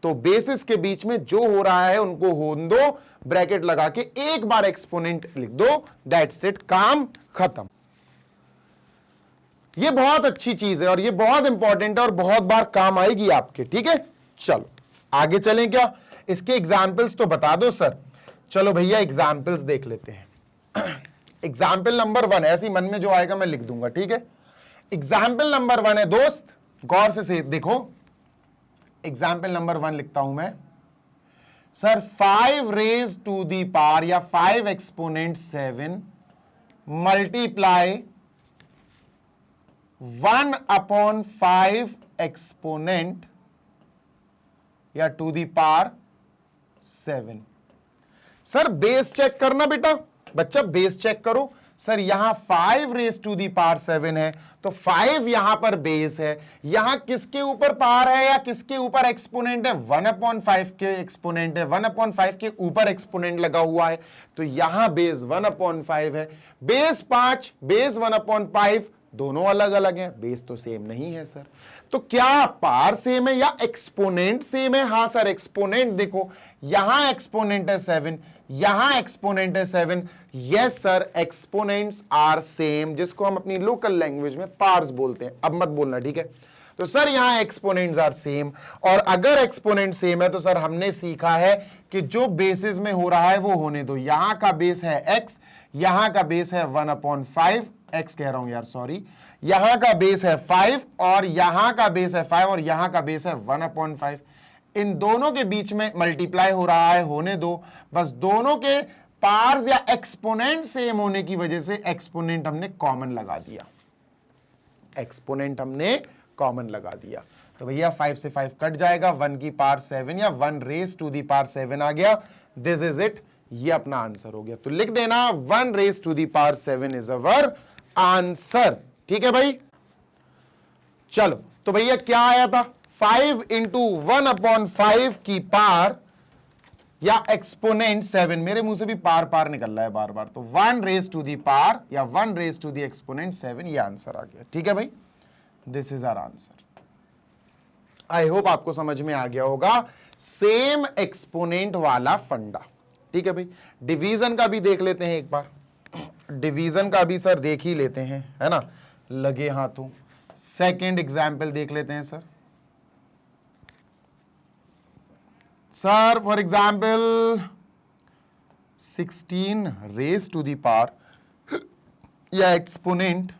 तो बेसिस के बीच में जो हो रहा है उनको होने दो, ब्रैकेट लगा के एक बार एक्सपोनेंट लिख दो, दैट्स इट, काम खत्म। ये बहुत अच्छी चीज है और ये बहुत इंपॉर्टेंट है और बहुत बार काम आएगी आपके, ठीक है। चलो आगे चलें क्या? इसके एग्जाम्पल्स तो बता दो सर। चलो भैया एग्जाम्पल्स देख लेते हैं। एग्जाम्पल नंबर 1 ऐसी मन में जो आएगा मैं लिख दूंगा, ठीक है। एग्जाम्पल नंबर 1 है दोस्त, गौर से देखो। एग्जाम्पल नंबर 1 लिखता हूं मैं, sir 5 raise to the power या 5 एक्सपोनेंट 7 मल्टीप्लाई 1/5 एक्सपोनेंट या to the power 7। Sir base check करना बेटा, बच्चा बेस चेक करो। सर यहां 5 रेज टू दी पावर 7 है, तो 5 यहां पर बेस है, यहां किसके ऊपर पावर है या किसके ऊपर एक्सपोनेंट है? 1/5 के एक्सपोनेंट है, 1/5 के ऊपर एक्सपोनेंट लगा हुआ है, तो यहां बेस 1/5 है। बेस 5 बेस 1/5 दोनों अलग अलग हैं, बेस तो सेम नहीं है सर। तो क्या पावर सेम है या एक्सपोनेंट सेम है? हां सर एक्सपोनेंट देखो, यहां एक्सपोनेंट है 7, यहां एक्सपोनेंट है 7। Yes sir exponents are same, जिसको हम अपनी लोकल लैंग्वेज में पार्स बोलते हैं, अब मत बोलना, ठीक है। तो सर यहां एक्सपोनेंट्स आर सेम, और अगर एक्सपोनेंट सेम है तो सर हमने सीखा है कि जो बेसिस में हो रहा है वो होने दो। यहां का बेस है x, यहां का बेस है 1/5 x कह रहा हूं यार, सॉरी, यहां का बेस है 5 और यहां का बेस है 5 और यहां का बेस है 1/5। इन दोनों के बीच में मल्टीप्लाई हो रहा है, होने दो। बस दोनों के पार्स या एक्सपोनेंट सेम होने की वजह से एक्सपोनेंट हमने कॉमन लगा दिया, एक्सपोनेंट हमने कॉमन लगा दिया। तो भैया 5 से 5 कट जाएगा, 1 की पावर 7 या 1 रेज टू दी पावर 7 आ गया। दिस इज इट, ये अपना आंसर हो गया। तो लिख देना 1 raise to the power 7 is our answer, ठीक है भाई। चलो तो भैया क्या आया था, 5 इंटू 1/5 की पावर या एक्सपोनेंट 7, मेरे मुंह से भी पार पार निकल रहा है बार बार, तो 1 रेज टू दी पावर या 1 रेज टू दी एक्सपोनेंट 7, ये आंसर आ गया, ठीक है भाई। This is our answer. I hope आपको समझ में आ गया होगा सेम एक्सपोनेंट वाला फंडा, ठीक है भाई। डिवीजन का भी देख लेते हैं एक बार, डिवीजन का भी सर देख ही लेते हैं, है ना, लगे हाथों। सेकंड एग्जाम्पल देख लेते हैं sir. Sir for example 16 raise to the power या exponent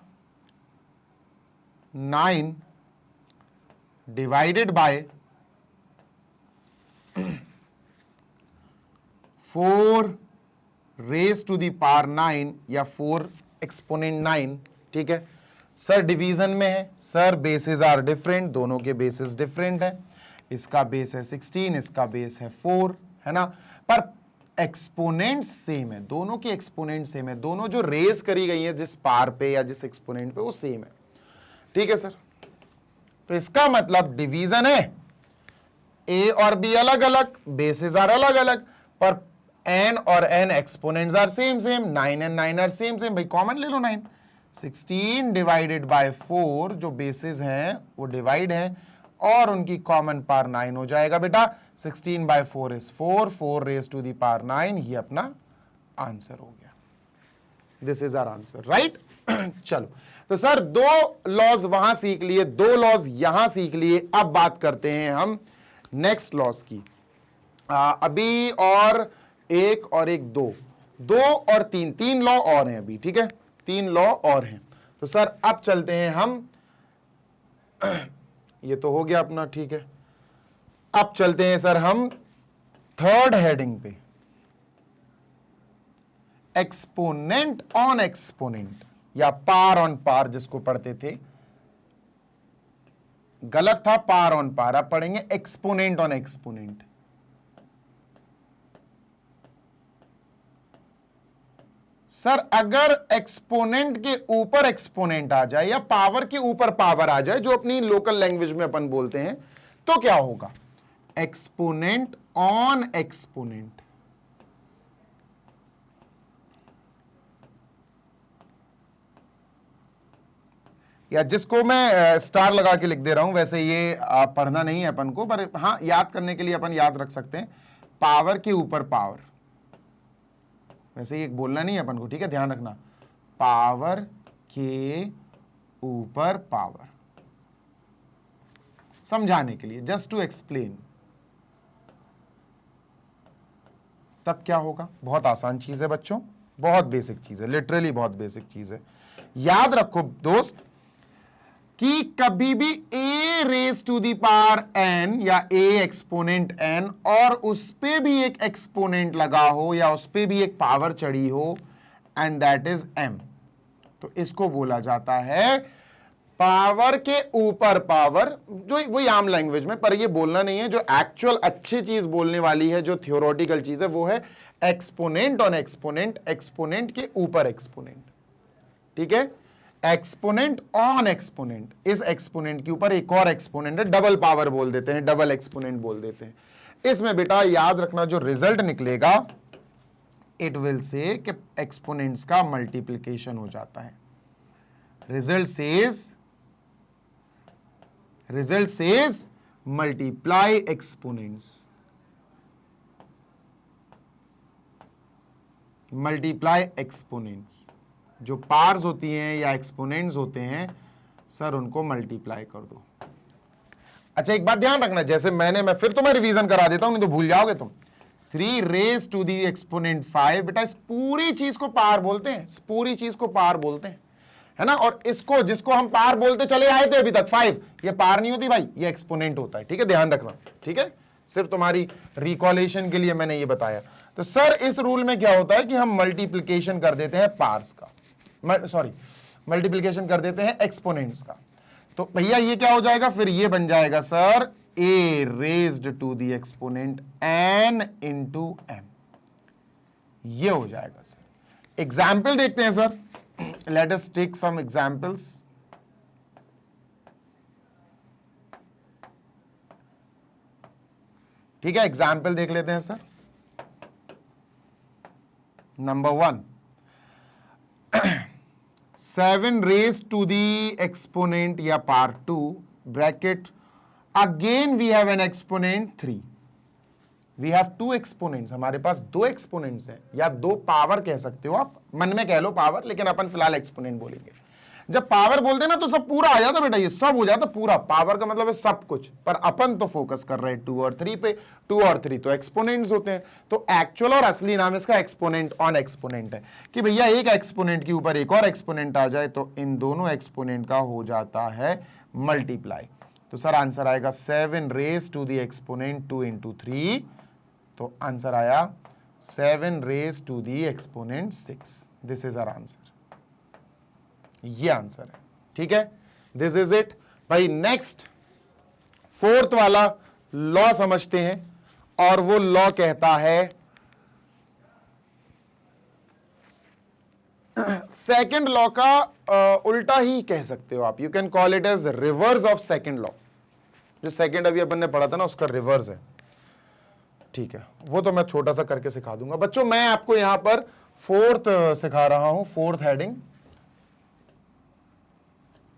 9 divided by 4 raise to the power 9 या 4 एक्सपोनेंट 9, ठीक है। सर डिवीजन में है, सर बेसिस आर डिफरेंट, दोनों के बेसिस डिफरेंट है। इसका बेस है 16, इसका बेस है 4, है ना, पर एक्सपोनेंट सेम है, दोनों के एक्सपोनेंट सेम है, दोनों जो रेज करी गई है जिस पावर पे या जिस एक्सपोनेंट पे वो सेम है, ठीक है सर। तो इसका मतलब डिवीजन है, ए और बी अलग अलग, बेसिस आर अलग अलग, पर n और n exponents are same same, 9 and 9 are same same. भाई कॉमन ले लो 9, 16 डिवाइडेड बाय 4 जो बेसिस हैं वो डिवाइड है और उनकी कॉमन पावर 9 हो जाएगा बेटा। 16 by 4 is 4, 4 raise to the power 9, ये अपना आंसर हो गया। This is our answer, right. चलो तो सर 2 लॉज वहां सीख लिए, 2 लॉज यहां सीख लिए। अब बात करते हैं हम नेक्स्ट लॉज की। अभी और एक और एक 2 और 3 लॉ और हैं अभी, ठीक है, 3 लॉ और हैं। तो सर अब चलते हैं हम, ये तो हो गया अपना, ठीक है। अब चलते हैं सर हम थर्ड हेडिंग पे, एक्सपोनेंट ऑन एक्सपोनेंट या पार ऑन पार जिसको पढ़ते थे, गलत था, पार ऑन पार। अब पढ़ेंगे एक्सपोनेंट ऑन एक्सपोनेंट। सर अगर एक्सपोनेंट के ऊपर एक्सपोनेंट आ जाए या पावर के ऊपर पावर आ जाए, जो अपनी लोकल लैंग्वेज में अपन बोलते हैं, तो क्या होगा, एक्सपोनेंट ऑन एक्सपोनेंट। या जिसको मैं स्टार लगा के लिख दे रहा हूं, वैसे ये पढ़ना नहीं है अपन को, पर हां याद करने के लिए अपन याद रख सकते हैं, पावर के ऊपर पावर। वैसे ये बोलना नहीं है अपन को, ठीक है, ध्यान रखना, पावर के ऊपर पावर, समझाने के लिए, जस्ट टू एक्सप्लेन। तब क्या होगा, बहुत आसान चीज है बच्चों, बहुत बेसिक चीज है, लिटरली बहुत बेसिक चीज है। याद रखो दोस्त कि कभी भी a raise to the power n या a एक्सपोनेंट n और उस पे भी एक एक्सपोनेंट लगा हो या उस पे भी एक पावर चढ़ी हो, एंड दैट इज m, तो इसको बोला जाता है पावर के ऊपर पावर। जो वही आम लैंग्वेज में, पर ये बोलना नहीं है, जो एक्चुअल अच्छी चीज बोलने वाली है, जो थियोरेटिकल चीज है, वो है एक्सपोनेंट ऑन एक्सपोनेंट, एक्सपोनेंट के ऊपर एक्सपोनेंट। ठीक है, एक्सपोनेंट ऑन एक्सपोनेंट, इस एक्सपोनेंट के ऊपर एक और एक्सपोनेंट है, डबल पावर बोल देते हैं, डबल एक्सपोनेंट बोल देते हैं। इसमें बेटा याद रखना जो रिजल्ट निकलेगा, इट विल से कि एक्सपोनेंट्स का मल्टीप्लिकेशन हो जाता है। Result says multiply exponents, multiply exponents. जो पार्स होती हैं या एक्सपोनेंट्स होते हैं सर, उनको मल्टीप्लाई कर दो। अच्छा एक बात ध्यान रखना, जैसे मैं फिर तुम्हें रिवीजन करा देता हूं, नहीं तो भूल जाओगे तुम। 3 रेज टू दी एक्सपोनेंट 5, बेटा इस पूरी चीज को पार बोलते हैं, इस पूरी चीज को पार बोलते हैं, है ना। और इसको जिसको हम पार बोलते चले आए थे अभी तक 5, ये पार नहीं होती भाई, ये एक्सपोनेंट होता है। ठीक है, ध्यान रखना। ठीक है, सिर्फ तुम्हारी रिकॉलेशन के लिए मैंने ये बताया। तो सर इस रूल में क्या होता है कि हम मल्टीप्लीकेशन कर देते हैं पार्स का, सॉरी मल्टीप्लीकेशन कर देते हैं एक्सपोनेंट्स का। तो भैया ये क्या हो जाएगा, फिर ये बन जाएगा sir a raised to the exponent n into m, ये हो जाएगा सर। एग्जाम्पल देखते हैं sir, let us take some examples. ठीक है, एग्जाम्पल देख लेते हैं sir. Number 1, 7 raise to the exponent या power 2 bracket, again we have an exponent 3। We have 2 exponents, हमारे पास 2 एक्सपोनेंट्स हैं, या 2 पावर कह सकते हो आप, मन में कह लो पावर, लेकिन अपन फिलहाल एक्सपोनेंट बोलेंगे। जब पावर बोलते हैं ना तो सब पूरा आ जाता बेटा, ये सब हो जाता पूरा। पावर का मतलब है सब कुछ, पर अपन तो फोकस कर रहे हैं 2 और 3 पे। 2 और 3 तो एक्सपोनेंट्स होते हैं, तो एक्चुअल और असली नाम इसका एक्सपोनेंट ऑन एक्सपोनेंट है, कि भैया एक एक्सपोनेंट के ऊपर एक और एक्सपोनेंट आ जाए तो इन दोनों एक्सपोनेंट का हो जाता है मल्टीप्लाई। तो सर आंसर आएगा 7 raise to the exponent 2 into 3, तो आंसर आया 7 raise to the exponent 6। This is our answer, ये आंसर है। ठीक है, दिस इज इट भाई। नेक्स्ट 4th वाला लॉ समझते हैं, और वो लॉ कहता है, सेकंड लॉ का उल्टा ही कह सकते हो आप, you can call it as reverse of second law. जो सेकंड अभी अपन ने पढ़ा था ना, उसका रिवर्स है। ठीक है, वो तो मैं छोटा सा करके सिखा दूंगा बच्चों। मैं आपको यहां पर 4th सिखा रहा हूं, 4th हेडिंग,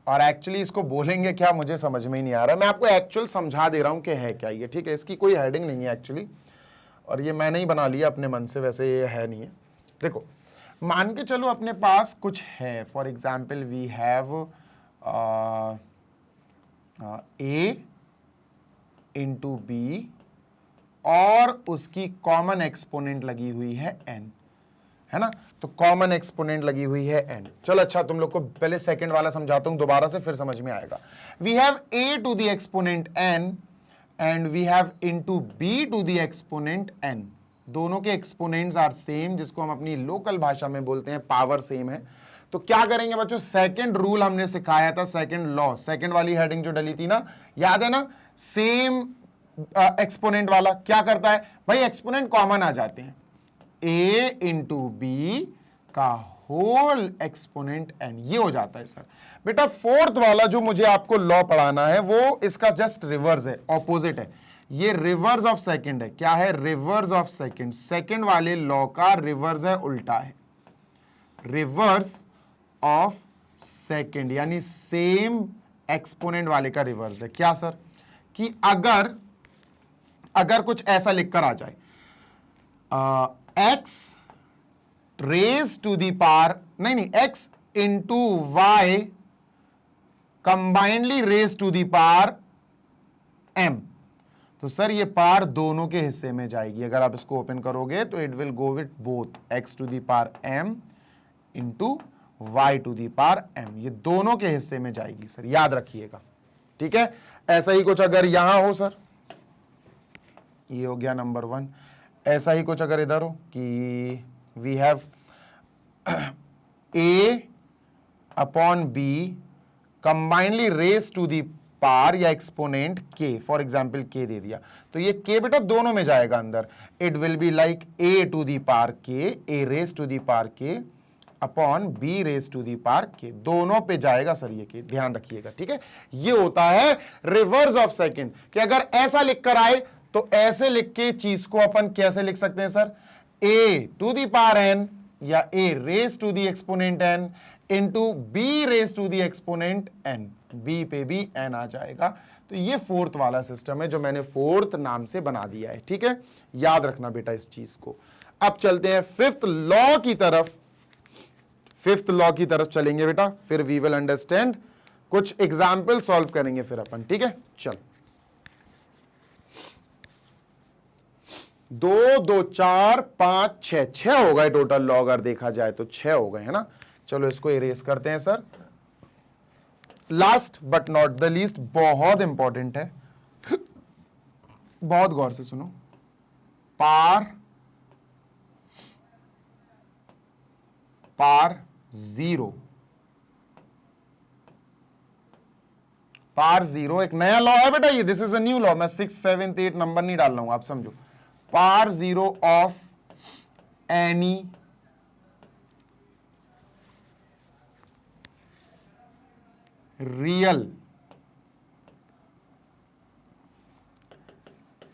और एक्चुअली इसको बोलेंगे क्या मुझे समझ में ही नहीं आ रहा। मैं आपको एक्चुअल समझा दे रहा हूं कि है क्या ये। ठीक है, इसकी कोई हेडिंग नहीं है एक्चुअली, और ये मैंने ही बना लिया अपने मन से, वैसे ये है नहीं है। देखो मान के चलो अपने पास कुछ है, for example we have a into बी, और उसकी कॉमन एक्सपोनेंट लगी हुई है n, है ना। तो कॉमन एक्सपोनेंट लगी हुई है n। चलो अच्छा, तुम लोग को पहले सेकंड वाला समझाता हूं दोबारा से, फिर समझ में आएगा। We have a to the exponent n and we have into b to the exponent n। दोनों के एक्सपोनेंट्स आर सेम, जिसको हम अपनी लोकल भाषा में बोलते हैं पावर सेम है। तो क्या करेंगे बच्चों, सेकंड रूल हमने सिखाया था, सेकंड लॉ, सेकंड वाली हेडिंग जो डली थी ना, याद है ना, सेम एक्सपोनेंट वाला क्या करता है भाई, एक्सपोनेंट कॉमन आ जाते हैं, a इंटू बी का होल एक्सपोनेंट n, ये हो जाता है सर। बेटा 4th वाला जो मुझे आपको लॉ पढ़ाना है वो इसका जस्ट रिवर्स है, ऑपोजिट है। ये रिवर्स ऑफ सेकंड है। क्या है, रिवर्स ऑफ सेकंड। सेकंड वाले लॉ का रिवर्स है, उल्टा है, रिवर्स ऑफ सेकंड, यानी सेम एक्सपोनेंट वाले का रिवर्स है। क्या सर, कि अगर कुछ ऐसा लिखकर आ जाए, x raise to the power, नहीं x into y combinedly raise to the power m, तो तो सर ये पावर दोनों के हिस्से में जाएगी। अगर आप इसको ओपन करोगे तो it will go with both x to the power m into y to the power m, ये दोनों के हिस्से में जाएगी सर, याद रखिएगा। ठीक है, ऐसा ही कुछ अगर यहां हो सर, ये हो गया नंबर 1। ऐसा ही कुछ अगर इधर हो कि we have a upon b combinely raise to the power या exponent k, for example k दे दिया, तो ये k बेटा दोनों में जाएगा अंदर। It will be like a to the power k, a raise to the power k upon b raise to the power k, दोनों पे जाएगा सर ये k, ध्यान रखिएगा। ठीक है, ये होता है रिवर्स ऑफ सेकंड, कि अगर ऐसा लिख कर आए तो ऐसे लिख के चीज को अपन कैसे लिख सकते हैं sir, a to the power n या a raise to the exponent n into b raise to the exponent n, b पे भी n आ जाएगा। तो ये फोर्थ वाला सिस्टम है जो मैंने फोर्थ नाम से बना दिया है। ठीक है, याद रखना बेटा इस चीज को। अब चलते हैं फिफ्थ लॉ की तरफ, फिफ्थ लॉ की तरफ चलेंगे बेटा, फिर वी विल अंडरस्टैंड, कुछ एग्जाम्पल सॉल्व करेंगे फिर अपन। ठीक है, चल 2 2 4 5 6, 6 हो गए टोटल लॉ, अगर देखा जाए तो 6 हो गए, है ना। चलो इसको इरेज करते हैं sir. Last but not the least, बहुत इंपॉर्टेंट है, बहुत गौर से सुनो। पार जीरो, पार जीरो एक नया लॉ है बेटा ये, this is a new law, मैं 6 7 8 नंबर नहीं डाल रहा हूं, आप समझो। Power zero of any real,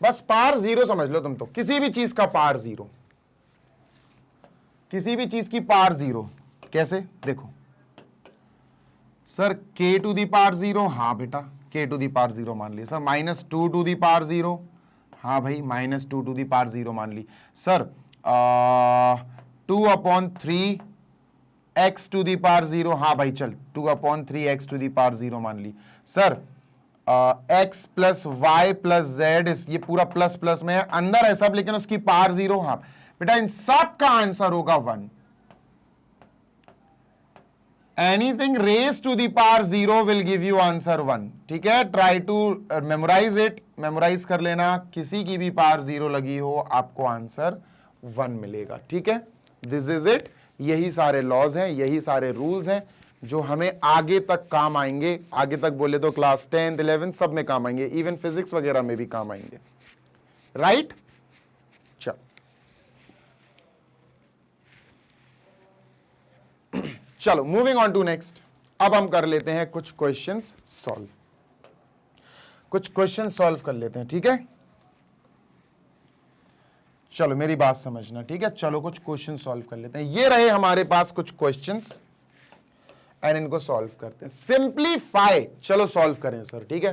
बस पार जीरो समझ लो तुम तो, किसी भी चीज का पार जीरो, किसी भी चीज की पार जीरो। कैसे देखो sir, k to the power zero, हाँ बेटा k to the power zero मान ली sir. -2 to the power zero, हाँ भाई -2 टू दी पावर जीरो मान ली sir. 2/3 x to the power zero, हाँ भाई चल 2/3 x to the power zero मान ली sir. x plus y plus z, ये पूरा प्लस प्लस में है, अंदर है सब लेकिन उसकी पावर जीरो। हाँ बेटा इन सब का आंसर होगा 1। Anything raise to the power zero will give you answer 1। ठीक है, try to memorize it, memorize कर लेना, किसी की भी पावर जीरो लगी हो आपको आंसर 1 मिलेगा। ठीक है, दिस इज इट। यही सारे लॉज हैं, यही सारे रूल्स हैं जो हमें आगे तक काम आएंगे। आगे तक बोले तो क्लास 10th 11th सब में काम आएंगे, इवन फिजिक्स वगैरह में भी काम आएंगे। राइट, चलो मूविंग ऑन टू नेक्स्ट। अब हम कर लेते हैं कुछ क्वेश्चंस सॉल्व, कुछ क्वेश्चन सॉल्व कर लेते हैं। ठीक है, चलो मेरी बात समझना। ठीक है, चलो कुछ क्वेश्चन सॉल्व कर लेते हैं। ये रहे हमारे पास कुछ क्वेश्चंस एंड इनको सॉल्व करते हैं। सिंप्लीफाई, चलो सॉल्व करें सर। ठीक है,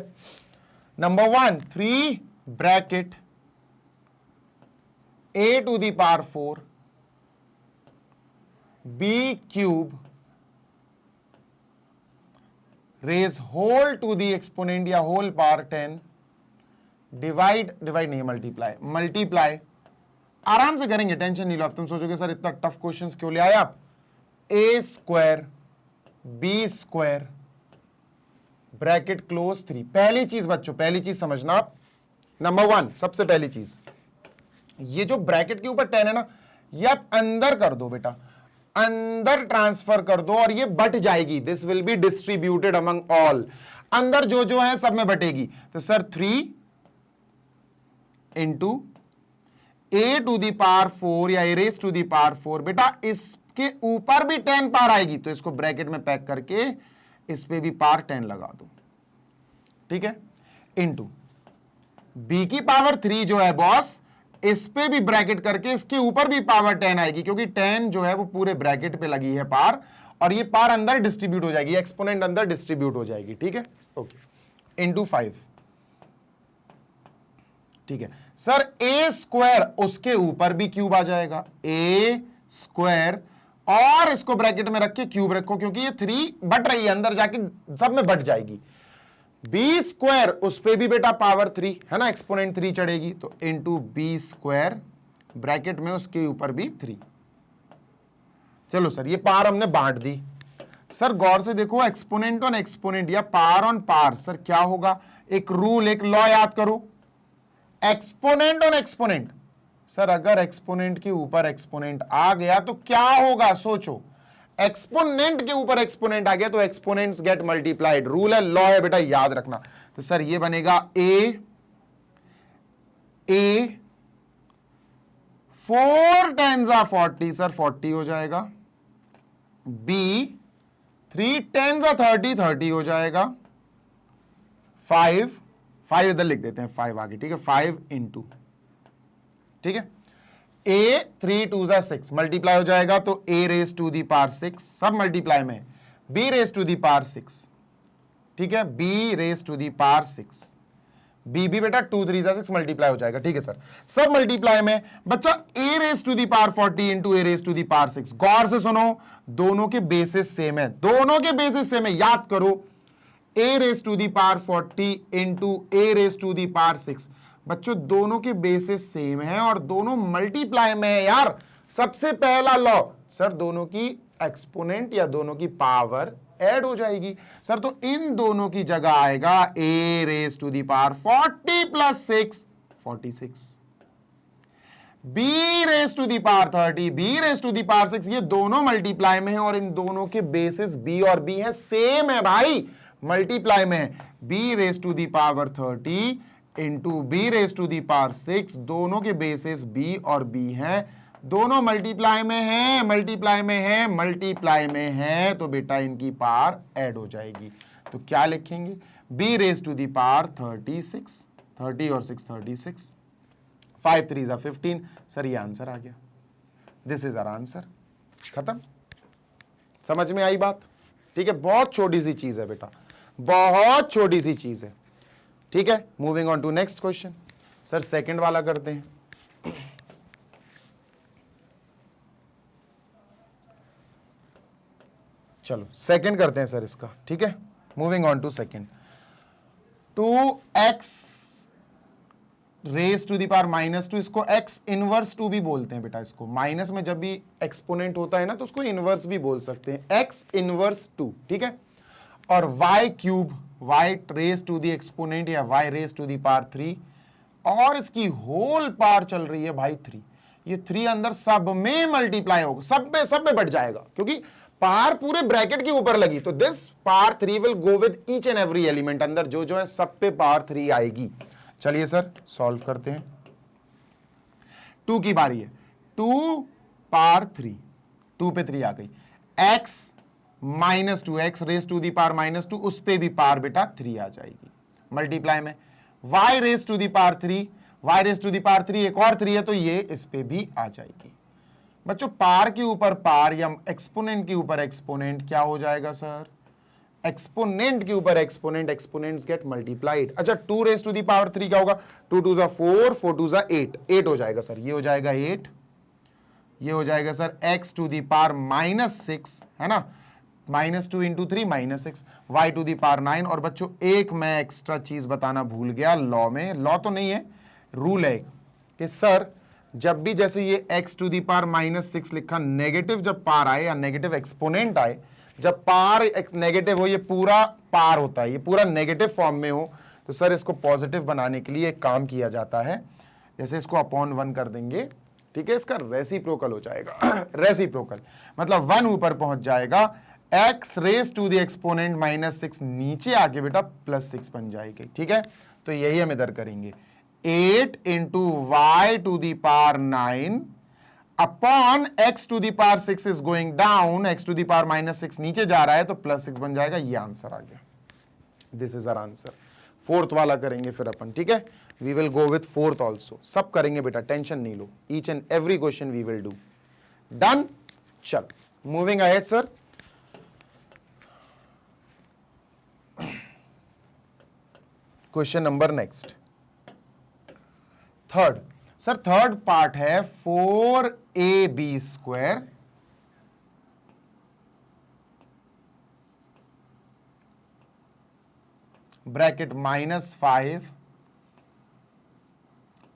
number 1 3 bracket a to the power 4 b cube raise whole to the exponent या होल पावर 10 डिवाइड नहीं मल्टीप्लाई, मल्टीप्लाई आराम से करेंगे, टेंशन नहीं लो। अब तुम सोचोगे सर इतना टफ क्वेश्चंस क्यों ले आए आप। a square b square bracket close 3। पहली चीज बच्चों, पहली चीज समझना आप, नंबर 1 सबसे पहली चीज, ये जो ब्रैकेट के ऊपर 10 है ना, ये आप अंदर कर दो बेटा, अंदर ट्रांसफर कर दो और ये बट जाएगी। This will be distributed among all, अंदर जो जो है सब में बटेगी। तो sir 3 into a to the power 4 या a raise to the power 4, बेटा इसके ऊपर भी 10 पावर आएगी तो इसको ब्रैकेट में पैक करके इस पे भी पावर 10 लगा दो। ठीक है, इंटू b की पावर 3 जो है बॉस, इस पे भी ब्रैकेट करके इसके ऊपर भी पावर 10 आएगी, क्योंकि 10 जो है वो पूरे ब्रैकेट पे लगी है पावर, और ये पावर अंदर डिस्ट्रीब्यूट हो जाएगी, एक्सपोनेंट अंदर डिस्ट्रीब्यूट हो जाएगी। ठीक है, ओके, इंटू 5। ठीक है सर, a स्क्वायर उसके ऊपर भी क्यूब आ जाएगा, a स्क्वायर, और इसको ब्रैकेट में रख के क्यूब रखो, क्योंकि ये 3 बट रही है, अंदर जाके सब में बट जाएगी। बी स्क्वायर उस पे भी बेटा पावर 3 है ना, एक्सपोनेंट 3 चढ़ेगी, तो इंटू बी स्क्वायर ब्रैकेट में उसके ऊपर भी 3। चलो सर ये पार हमने बांट दी। सर गौर से देखो, एक्सपोनेंट ऑन एक्सपोनेंट या पार ऑन पार, सर क्या होगा, एक रूल एक लॉ याद करो, एक्सपोनेंट ऑन एक्सपोनेंट। सर अगर एक्सपोनेंट के ऊपर एक्सपोनेंट आ गया तो क्या होगा, सोचो, एक्सपोनेंट के ऊपर एक्सपोनेंट आ गया तो एक्सपोनेंट्स गेट मल्टीप्लाइड, रूल है, लॉ है बेटा, याद रखना। तो सर ये बनेगा ए 4 टाइम्स 40, सर 40 हो जाएगा, बी 3 टाइम्स 30 हो जाएगा, 5 इधर लिख देते हैं, 5 आगे, ठीक है, 5 इंटू, ठीक है, a 3 2 6 मल्टीप्लाई हो जाएगा तो a raise to the power 6, सब मल्टीप्लाई में, b raise to the power 6, ठीक है, b raise to the power 6, b भी बेटा 2 3 6 मल्टीप्लाई हो जाएगा, ठीक है सर, सब मल्टीप्लाई में बच्चा a raise to the power 40 into a raise to the power 6। गौर से सुनो, दोनों के बेसिस सेम है, दोनों के बेसिस सेम है, याद करो, a raise to the power 40 into a raise to the power 6, बच्चों दोनों के बेसिस सेम है और दोनों मल्टीप्लाई में है यार। सबसे पहला लॉ, सर दोनों की एक्सपोनेंट या दोनों की पावर ऐड हो जाएगी, सर तो इन दोनों की जगह आएगा a raise to the power 40 plus 6 46, b raise to the power 30 b raise to the power 6, ये दोनों मल्टीप्लाई में है और इन दोनों के बेसिस b और b है, सेम है भाई, मल्टीप्लाई में है, b raise to the power 30 into b raise to the power 6, दोनों के बेसिस b और b हैं, दोनों मल्टीप्लाई में है, मल्टीप्लाई में है, मल्टीप्लाई में है, तो बेटा इनकी पावर ऐड हो जाएगी। तो क्या लिखेंगे, b raise to the power 36, 30 और 6 36, 5 3 15, सर ये आंसर आ गया, दिस इज आवर आंसर, खत्म। समझ में आई बात, ठीक है, बहुत छोटी सी चीज है बेटा, बहुत छोटी सी चीज है, ठीक है। Moving on to next question, sir second वाला करते हैं। चलो सेकंड करते हैं सर इसका, ठीक है, moving on to second. 2x raise to the power -2, इसको x इनवर्स 2 भी बोलते हैं बेटा, इसको माइनस में जब भी एक्सपोनेंट होता है ना तो उसको इनवर्स भी बोल सकते हैं, x इनवर्स 2, ठीक है, और y cube, y raise to the exponent या y raise to the power 3, और इसकी होल पावर चल रही है भाई 3, ये 3 अंदर सब में मल्टीप्लाई होगा, सब में बढ़ जाएगा, क्योंकि पावर पूरे ब्रैकेट के ऊपर लगी, तो this power 3 will go with each and every element, अंदर जो है सब पे पावर 3 आएगी। चलिए सर सॉल्व करते हैं, 2 की बारी है, 2 पावर 3, 2 पे 3 आ गई, x -2, x raise to the power -2, उस पे भी पावर बेटा 3 आ जाएगी, मल्टीप्लाई में, y raise to the power 3, y raise to the power 3 एक और 3 है तो ये इस पे भी आ जाएगी। बच्चों पार के ऊपर पार या एक्सपोनेंट के ऊपर एक्सपोनेंट क्या हो जाएगा सर, एक्सपोनेंट के ऊपर एक्सपोनेंट, एक्सपोनेंट्स गेट मल्टीप्लाइड। अच्छा 2 रेज टू दी पावर 3 क्या होगा, 2 2 4, 4 2 8, 8 हो जाएगा सर, ये हो जाएगा 8, ये हो जाएगा sir x to the power -6, है ना, -2 into 3 -6, y to the power 9, और बच्चों एक मैं एक्स्ट्रा चीज बताना भूल गया, लॉ में, लॉ तो नहीं है, रूल है कि सर जब भी जैसे ये x टू दी पावर -6 लिखा, नेगेटिव जब पार आए या नेगेटिव एक्सपोनेंट आए, जब पार नेगेटिव हो, ये पूरा पार होता है, ये पूरा नेगेटिव फॉर्म में हो, तो सर इसको पॉजिटिव बनाने के लिए एक काम किया जाता है, जैसे इसको अपॉन 1 कर देंगे, ठीक है, इसका रेसिप्रोकल हो जाएगा रेसिप्रोकल मतलब 1 ऊपर पहुंच जाएगा, x raise to the exponent -6 नीचे आके बेटा +6 बन जाएगी, ठीक है, तो यही हम इधर करेंगे, 8 into y to the power 9 upon x to the power 6 is going down, x to the power -6 नीचे जा रहा है तो +6 बन जाएगा, ये आंसर आ गया, this is our answer. Fourth वाला करेंगे फिर अपन, ठीक है, we will go with fourth also, सब करेंगे बेटा, टेंशन नहीं लो, each and every question we will do, done. चल moving ahead sir, question number next, third, sir third part है 4ab² ब्रैकेट -5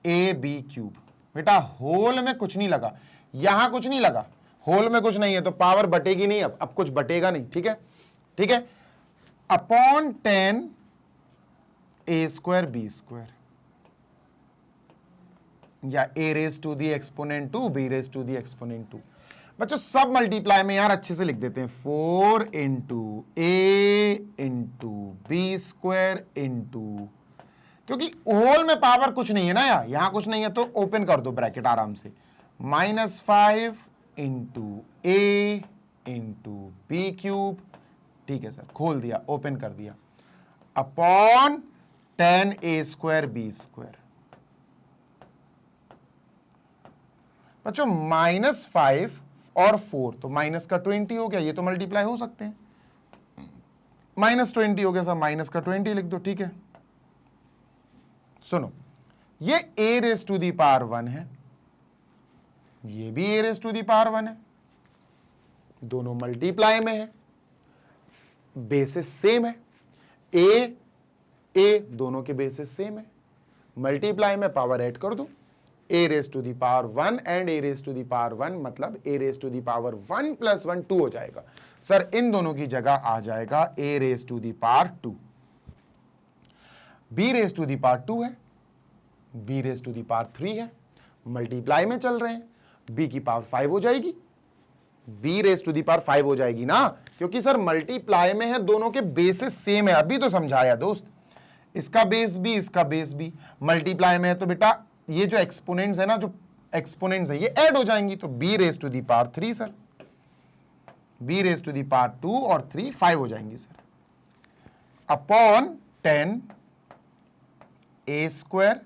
AB क्यूब। बेटा होल में कुछ नहीं लगा, यहां कुछ नहीं लगा, होल में कुछ नहीं है तो पावर बटेगी नहीं, अब कुछ बटेगा नहीं, ठीक है, ठीक है, upon 10 A square B square या A raise to the exponent 2 B raise to the exponent 2। बच्चों सब मल्टीप्लाई में यार अच्छे से लिख देते हैं, 4 into A into B square into, क्योंकि होल में पावर कुछ नहीं है ना यार, यहां कुछ नहीं है तो ओपन कर दो ब्रैकेट आराम से, -5 into A into B cube, ठीक है सर, खोल दिया, ओपन कर दिया, upon 10 A square B square. बच्चों -5 और 4 तो माइनस का 20 हो गया, ये तो मल्टीप्लाई हो सकते हैं, -20 हो गया सर, माइनस का 20 लिख दो, ठीक है। सुनो, ये A raise to the power 1 है, ये भी A raise to the power 1 है, दोनों मल्टीप्लाई में है, बेसिस सेम है, ए दोनों के बेसिस सेम है, मल्टीप्लाई में पावर ऐड कर दो, A raise to the power 1 and A raise to the power 1 मतलब A raise to the power 1 + 1 2 हो जाएगा सर, इन दोनों की जगह आ जाएगा A raise to the power 2, B raise to the power 2 है, B raise to the power 3 है, मल्टीप्लाई में चल रहे हैं, B की पावर 5 हो जाएगी, B raise to the power 5 हो जाएगी ना, क्योंकि सर मल्टीप्लाई में है, दोनों के बेसिस सेम है, अभी तो समझाया दोस्त, इसका बेस B इसका बेस B, मल्टीप्लाई में है तो बेटा ये जो एक्सपोनेंट्स है ना, जो एक्सपोनेंट्स है ये ऐड हो जाएंगी, तो B raise to the power 3 sir, B raise to the power 2 और 3 5 हो जाएंगी sir, upon 10 A square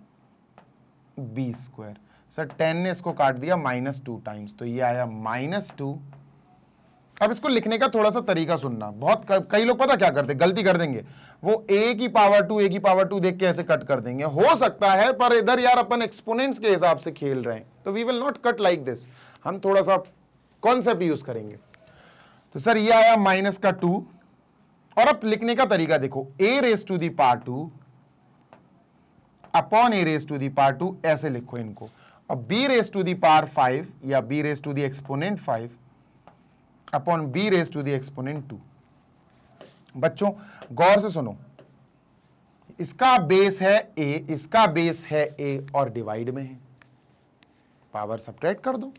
B square. Sir 10 ने इसको काट दिया -2 टाइम्स, तो ये आया -2। अब इसको लिखने का थोड़ा सा तरीका सुनना, बहुत कई लोग पता क्या करते, गलती कर देंगे, वो A की पावर 2 देख के ऐसे कट कर देंगे, हो सकता है, पर इधर यार अपन एक्सपोनेंट्स के हिसाब से खेल रहे हैं, तो we will not cut like this, हम थोड़ा सा कॉन्सेप्ट यूज करेंगे। तो सर ये आया -2, और अब लिखने का तरीका देखो, A raise to the power 2 upon A raise to the power 2, ऐसे लिखो इनको, और B raise to the power 5 या B raise to the exponent 5 upon B raise to the exponent 2। बच्चों गौर से सुनो, इसका बेस है A, इसका बेस है A और डिवाइड में है, पावर सब्ट्रैक्ट कर दो,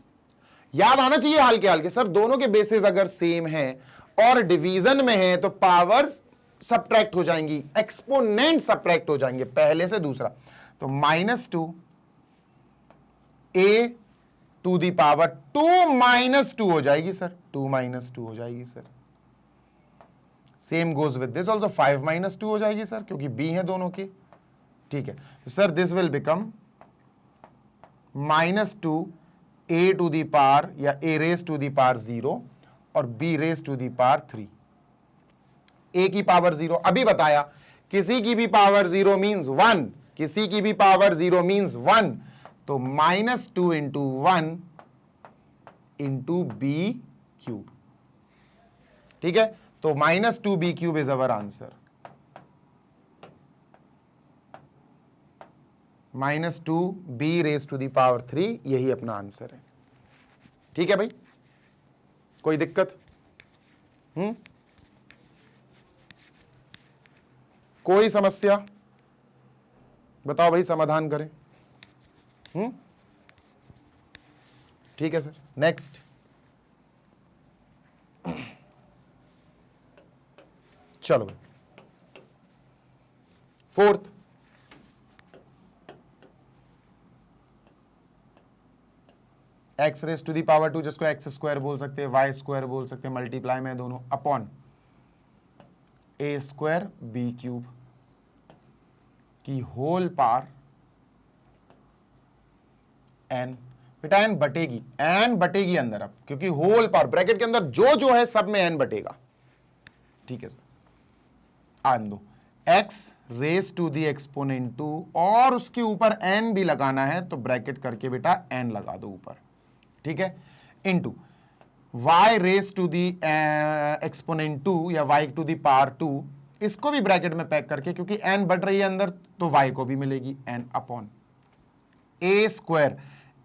याद आना चाहिए हाल के सर, दोनों के बेसिस अगर सेम है और डिवीजन में है तो पावर्स सब्ट्रैक्ट हो जाएंगी, एक्सपोनेंट सब्ट्रैक्ट हो जाएंगे, पहले से दूसरा, तो -2 A टू दी पावर 2 - 2 हो जाएगी सर, 2 - 2 हो जाएगी sir, same goes with this also, 5 - 2 हो जाएगी सर, क्योंकि B है दोनों के, ठीक है, तो sir this will become -2 A to the power या A raise to the power 0 और B raise to the power 3, A की पावर 0 अभी बताया, किसी की भी पावर 0 मींस 1, किसी की भी पावर 0 मींस 1, तो -2 इंटू 1 इंटू B क्यूब, ठीक है, तो -2 B cube is our answer, -2 B raise to the power 3, यही अपना आंसर है, ठीक है भाई, कोई दिक्कत? कोई समस्या? बताओ भाई, समाधान करें। ठीक है सर, नेक्स्ट। चलो 4th, x raise to the power 2 जिसको एक्स स्क्वायर बोल सकते हैं, वाई स्क्वायर बोल सकते हैं, मल्टीप्लाई में दोनों, upon A square B cube की होल पावर n, बेटा n बटेगी अंदर, अब क्योंकि होल पावर ब्रैकेट के अंदर जो जो है सब में n बटेगा, ठीक है सर, आन दो, x raise to the exponent 2 और उसके ऊपर n भी लगाना है तो ब्रैकेट करके बेटा n लगा दो ऊपर, ठीक है, into y raise to the exponent 2 या y टू दी पावर 2 इसको भी ब्रैकेट में पैक करके, क्योंकि n बढ़ रही है अंदर तो y को भी मिलेगी n upon a square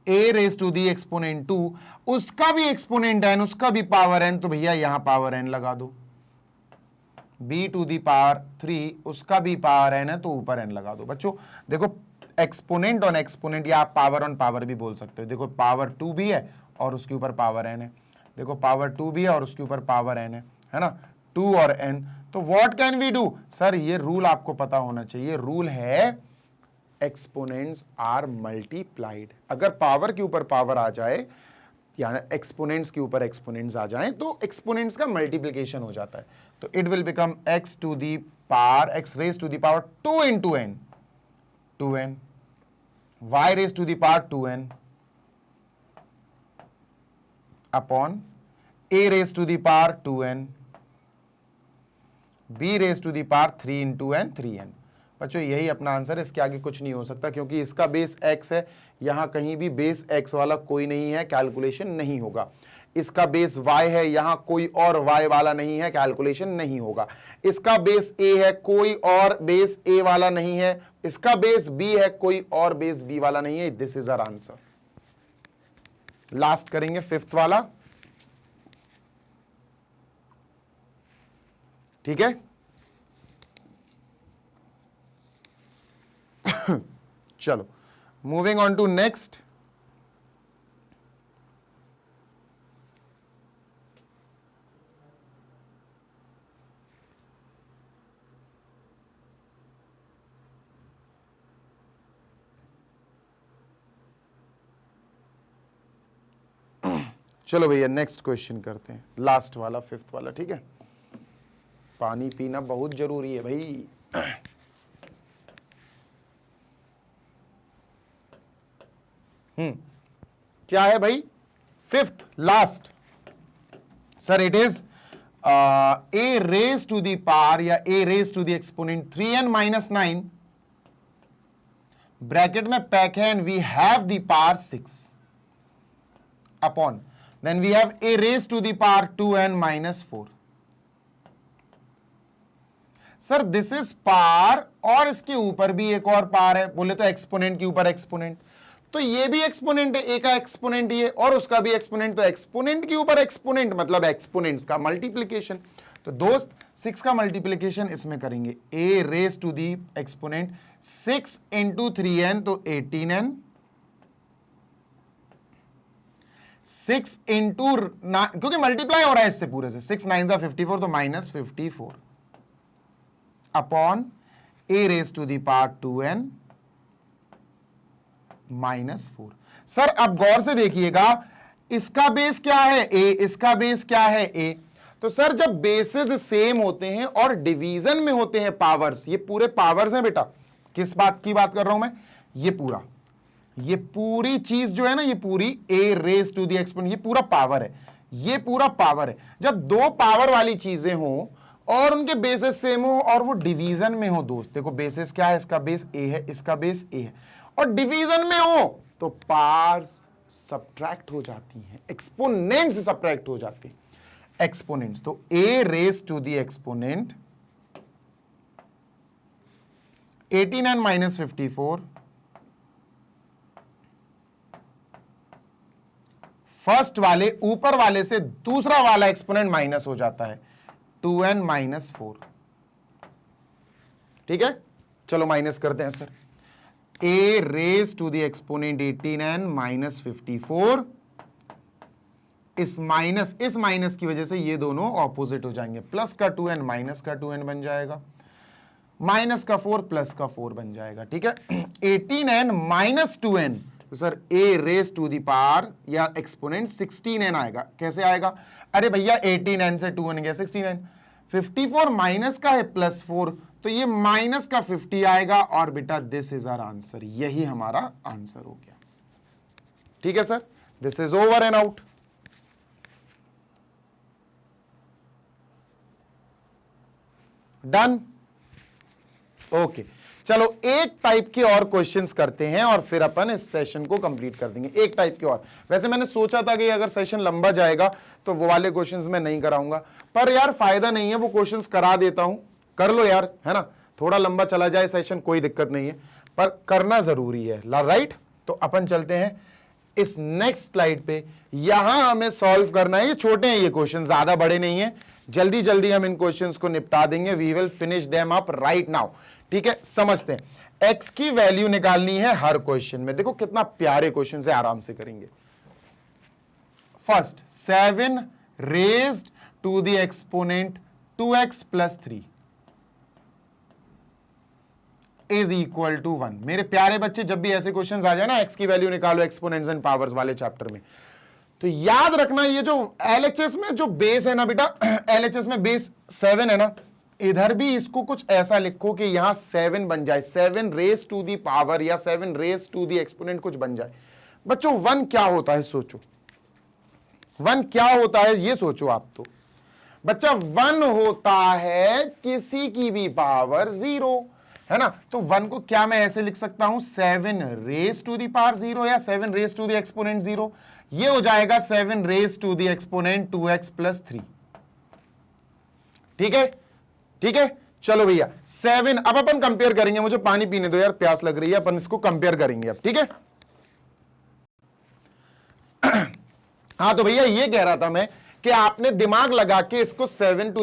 a raise to the exponent 2, उसका भी एक्सपोनेंट n, उसका भी पावर n, तो भैया यहां पावर n लगा दो। b टू दी पावर 3, उसका भी पावर n है तो ऊपर n लगा दो। बच्चों देखो एक्सपोनेंट ऑन एक्सपोनेंट, या आप पावर ऑन पावर भी बोल सकते हो। देखो पावर 2 भी है और उसके ऊपर पावर n है, देखो पावर 2 भी है और उसके ऊपर पावर n है ना, 2 और n। तो what can we do sir, ये रूल आपको पता होना चाहिए। रूल है एक्सपोनेंट्स आर मल्टीप्लाइड। अगर पावर के ऊपर पावर आ जाए, यानी एक्सपोनेंट्स के ऊपर एक्सपोनेंट्स आ जाएं, तो एक्सपोनेंट्स का मल्टीप्लिकेशन हो जाता है। तो it will become x to the power x raise to the power 2 into n, 2n, y raise to the power 2n upon a raise to the power 2n, b raise to the power 3 into n, 3n। बच्चों यही अपना answer है, इसके आगे कुछ नहीं हो सकता, क्योंकि इसका बेस x है, यहां कहीं भी बेस x वाला कोई नहीं है, कैलकुलेशन नहीं होगा। इसका बेस y है, यहां कोई और y वाला नहीं है, कैलकुलेशन नहीं होगा। इसका बेस a है, कोई और बेस a वाला नहीं है। इसका बेस b है, कोई और बेस b वाला नहीं है। This is our answer. Last करेंगे फिफ्थ वाला, ठीक है। चलो मूविंग ऑन टू नेक्स्ट। चलो भैया नेक्स्ट क्वेश्चन करते हैं, लास्ट वाला, फिफ्थ वाला, ठीक है। पानी पीना बहुत जरूरी है भाई। क्या है भाई, fifth last sir, it is a raise to the power या a raise to the exponent 3n minus 9, bracket में पैक है, and we have the power 6 upon, then we have a raise to the power 2n minus 4। Sir this is power, और इसके ऊपर भी एक और power है, बोले तो एक्सपोनेंट के ऊपर एक्सपोनेंट, तो ये भी एक्सपोनेंट है, ए का एक्सपोनेंट ये और उसका भी एक्सपोनेंट, तो एक्सपोनेंट के ऊपर एक्सपोनेंट मतलब एक्सपोनेंट्स का मल्टीप्लिकेशन। तो दोस्त 6 का मल्टीप्लिकेशन इसमें करेंगे, a raise to the exponent 6 into 3n, तो 18n, 6 इंटू, क्योंकि मल्टीप्लाई हो रहा है इससे पूरे से, 6 9 54, तो minus 54 upon a raise to the power 2n minus 4। Sir अब गौर से देखिएगा, इसका बेस क्या है a, इसका बेस क्या है a। तो सर जब बेसेस सेम होते हैं और डिवीजन में होते हैं पावर्स, ये पूरे पावर्स हैं बेटा, किस बात की बात कर रहा हूं मैं, ये पूरी चीज जो है ना, ये पूरी a raise to the exponent, ये पूरा पावर है, ये पूरा पावर है। जब दो पावर वाली चीजें हो और उनके बेसेस सेम हो और वो डिवीजन में हो, दोस्त देखो बेसिस क्या है, इसका बेस a है, इसका बेस a है, और डिवीजन में हो तो पावर्स सब्ट्रैक्ट हो जाती हैं, एक्सपोनेंट्स सब्ट्रैक्ट हो जाती हैं, एक्सपोनेंट्स। तो a raise to the exponent 18n minus 54, first वाले ऊपर वाले से दूसरा वाला एक्सपोनेंट माइनस हो जाता है, 2n माइनस 4, ठीक है। चलो माइनस करते हैं sir, a raise to the exponent 18n minus 54, इस माइनस की वजह से ये दोनों ऑपोजिट हो जाएंगे, प्लस का 2n माइनस का 2n बन जाएगा, माइनस का 4 प्लस का 4 बन जाएगा, ठीक है। 18n माइनस 2n, तो sir a raise to the power या एक्सपोनेंट 16n आएगा। कैसे आएगा, अरे भैया 18n से 2n गया 16n, 54 माइनस का है प्लस 4, तो ये माइनस का 50 आएगा, और बेटा दिस इज आवर आंसर, यही हमारा आंसर हो गया, ठीक है sir. This is over and out. Done, okay. चलो एक टाइप के और क्वेश्चंस करते हैं और फिर अपन इस सेशन को कंप्लीट कर देंगे। एक टाइप के और, वैसे मैंने सोचा था कि अगर सेशन लंबा जाएगा तो वो वाले क्वेश्चंस मैं नहीं कराऊंगा, पर यार फायदा नहीं है, वो क्वेश्चंस करा देता हूं, कर लो यार, है ना, थोड़ा लंबा चला जाए सेशन कोई दिक्कत नहीं है, पर करना जरूरी है, राइट। तो अपन चलते हैं इस नेक्स्ट स्लाइड पे। यहां हमें सॉल्व करना है, ये छोटे हैं ये क्वेश्चन, ज्यादा बड़े नहीं है, जल्दी जल्दी हम इन क्वेश्चंस को निपटा देंगे। We will finish them up right now, ठीक है। समझते हैं, एक्स की वैल्यू निकालनी है हर क्वेश्चन में। देखो कितना प्यारे क्वेश्चन है, आराम से करेंगे। First 7 raised to the exponent 2x + 3 is equal to 1। मेरे प्यारे बच्चे, जब भी ऐसे क्वेश्चंस आ जाए ना, एक्स की वैल्यू निकालो एक्सपोनेंट्स एंड पावर्स वाले चैप्टर में, तो याद रखना ये जो एलएचएस में जो बेस है ना बेटा, एलएचएस में बेस 7 है ना, इधर भी इसको कुछ ऐसा लिखो कि यहां 7 बन जाए, 7 रेज टू दी पावर या 7 रेज टू दी एक्सपोनेंट कुछ बन जाए। बच्चों 1 क्या होता है, सोचो 1 क्या होता है, ये सोचो आप। तो बच्चा 1 होता है किसी की भी पावर 0, है ना। तो 1 को क्या मैं ऐसे लिख सकता हूं, 7 रेज टू दी पावर 0 या 7 रेज टू दी एक्सपोनेंट 0। ये हो जाएगा 7 raise to the exponent 2x + 3। ठीक है, ठीक है, चलो भैया 7। अब अपन कंपेयर करेंगे, मुझे पानी पीने दो यार, प्यास लग रही है, अपन इसको कंपेयर करेंगे अब, ठीक है। हाँ तो भैया ये कह रहा था मैं कि आपने दिमाग लगा के इसको 7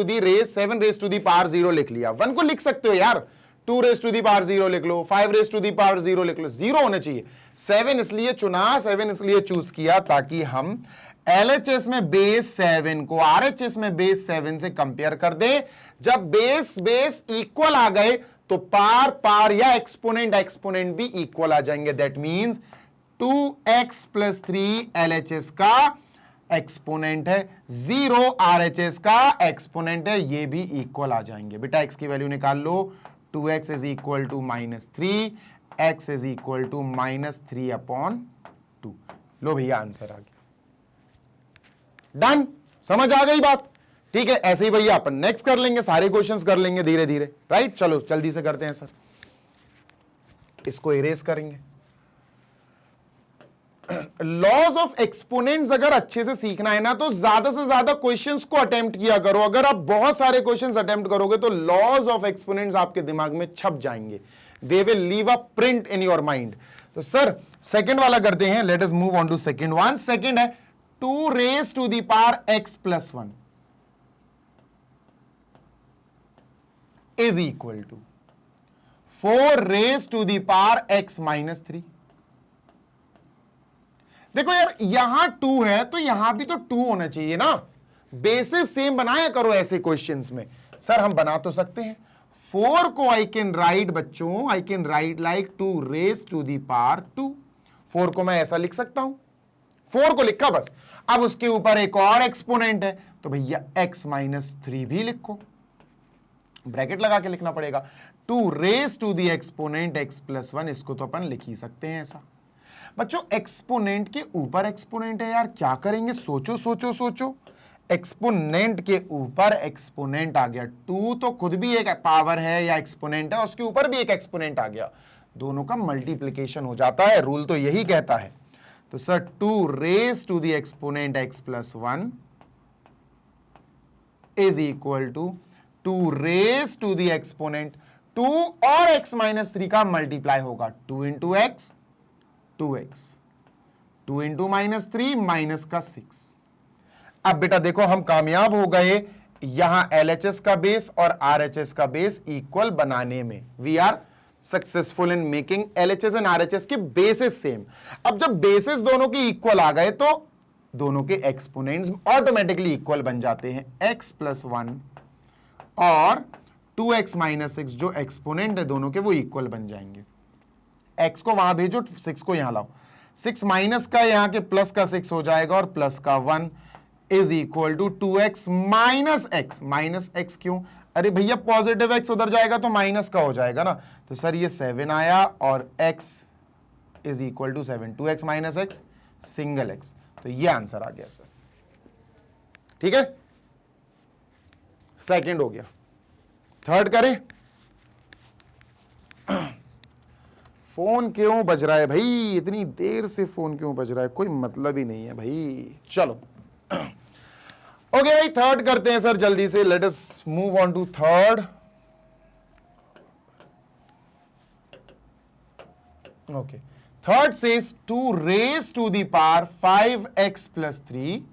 रेज टू दी पावर 0 लिख लिया। 1 को लिख सकते हो यार, 2 रेज टू दी पावर 0 लिख लो, 5 रेज टू दी पावर 0 लिख लो, 0 होना चाहिए। 7 इसलिए चुना, 7 इसलिए चूज किया ताकि हम एलएचएस में बेस 7 को आरएचएस में बेस 7 से कंपेयर कर दे। जब बेस बेस इक्वल आ गए तो पार पार या एक्सपोनेंट भी इक्वल आ जाएंगे। दैट मींस 2x + 3 एलएचएस का एक्सपोनेंट है, 0 आरएचएस का एक्सपोनेंट है, ये भी इक्वल आ जाएंगे। बेटा x की वैल्यू निकाल लो, 2x = -3, x = -3/2। लो भैया आंसर आ गया, डन। समझ आ गई बात, ठीक है। ऐसे ही भैया अपन नेक्स्ट कर लेंगे, सारे क्वेश्चंस कर लेंगे धीरे धीरे, राइट। चलो जल्दी से करते हैं सर, इसको इरेज करेंगे। लॉज ऑफ एक्सपोनेंट्स अगर अच्छे से सीखना है ना, तो ज्यादा से ज्यादा क्वेश्चंस को अटेम्प्ट किया करो। अगर आप बहुत सारे क्वेश्चंस अटेम्प्ट करोगे तो लॉज ऑफ एक्सपोनेंट्स आपके दिमाग में छप जाएंगे, they will leave a print in your mind. तो सर सेकंड वाला करते हैं, let us move on to second one. Second है 2 raise to the power x + 1 is equal to 4 raise to the power x - 3। देखो यार यहां 2 है तो यहां भी तो 2 होना चाहिए ना, बेसिस सेम बनाया करो ऐसे क्वेश्चंस में। सर हम बना तो सकते हैं, 4 को आई कैन राइट बच्चों, I can write like 2 raise to the power 2। 4 को मैं ऐसा लिख सकता हूं, 4 को लिखा बस। अब उसके ऊपर एक और एक्सपोनेंट है तो भैया x - 3 भी लिखो, ब्रैकेट लगा के लिखना पड़ेगा। 2 raise to the exponent x + 1, इसको तो अपन लिख ही सकते हैं ऐसा। बच्चों एक्सपोनेंट के ऊपर एक्सपोनेंट है यार, क्या करेंगे, सोचो सोचो सोचो। एक्सपोनेंट के ऊपर एक्सपोनेंट आ गया, 2 तो खुद भी एक पावर है या एक्सपोनेंट है, उसके ऊपर भी एक एक्सपोनेंट आ गया, दोनों का मल्टीप्लिकेशन हो जाता है, रूल तो यही कहता है। तो sir 2 raise to the exponent x + 1 is equal to 2 raise to the exponent 2 और x - 3 का मल्टीप्लाई होगा, 2 × x 2x, 2 × -3 -6। अब बेटा देखो हम कामयाब हो गए यहां LHS का बेस और RHS का बेस इक्वल बनाने में। We are successful in making LHS and RHS के बेसिस सेम। अब जब बेसिस दोनों के इक्वल आ गए तो दोनों के एक्सपोनेंट्स ऑटोमेटिकली इक्वल बन जाते हैं। x + 1 और 2x - 6 जो एक्सपोनेंट है दोनों के, वो इक्वल बन जाएंगे। x को वहां भेजो, 6 को यहां लाओ, 6 माइनस का यहां के प्लस का 6 हो जाएगा और प्लस का 1 is equal to 2x - x। -x क्यों, अरे भैया पॉजिटिव x उधर जाएगा तो माइनस का हो जाएगा ना। तो सर ये 7 आया और x is equal to 7, 2x - x single x। तो ये आंसर आ गया सर, ठीक है। सेकंड हो गया, थर्ड करें। फोन क्यों बज रहा है भाई, इतनी देर से फोन क्यों बज रहा है, कोई मतलब ही नहीं है भाई। चलो ओके भाई थर्ड करते हैं सर जल्दी से, let us move on to third. Okay. Third says 2 raised to the power 5x plus 3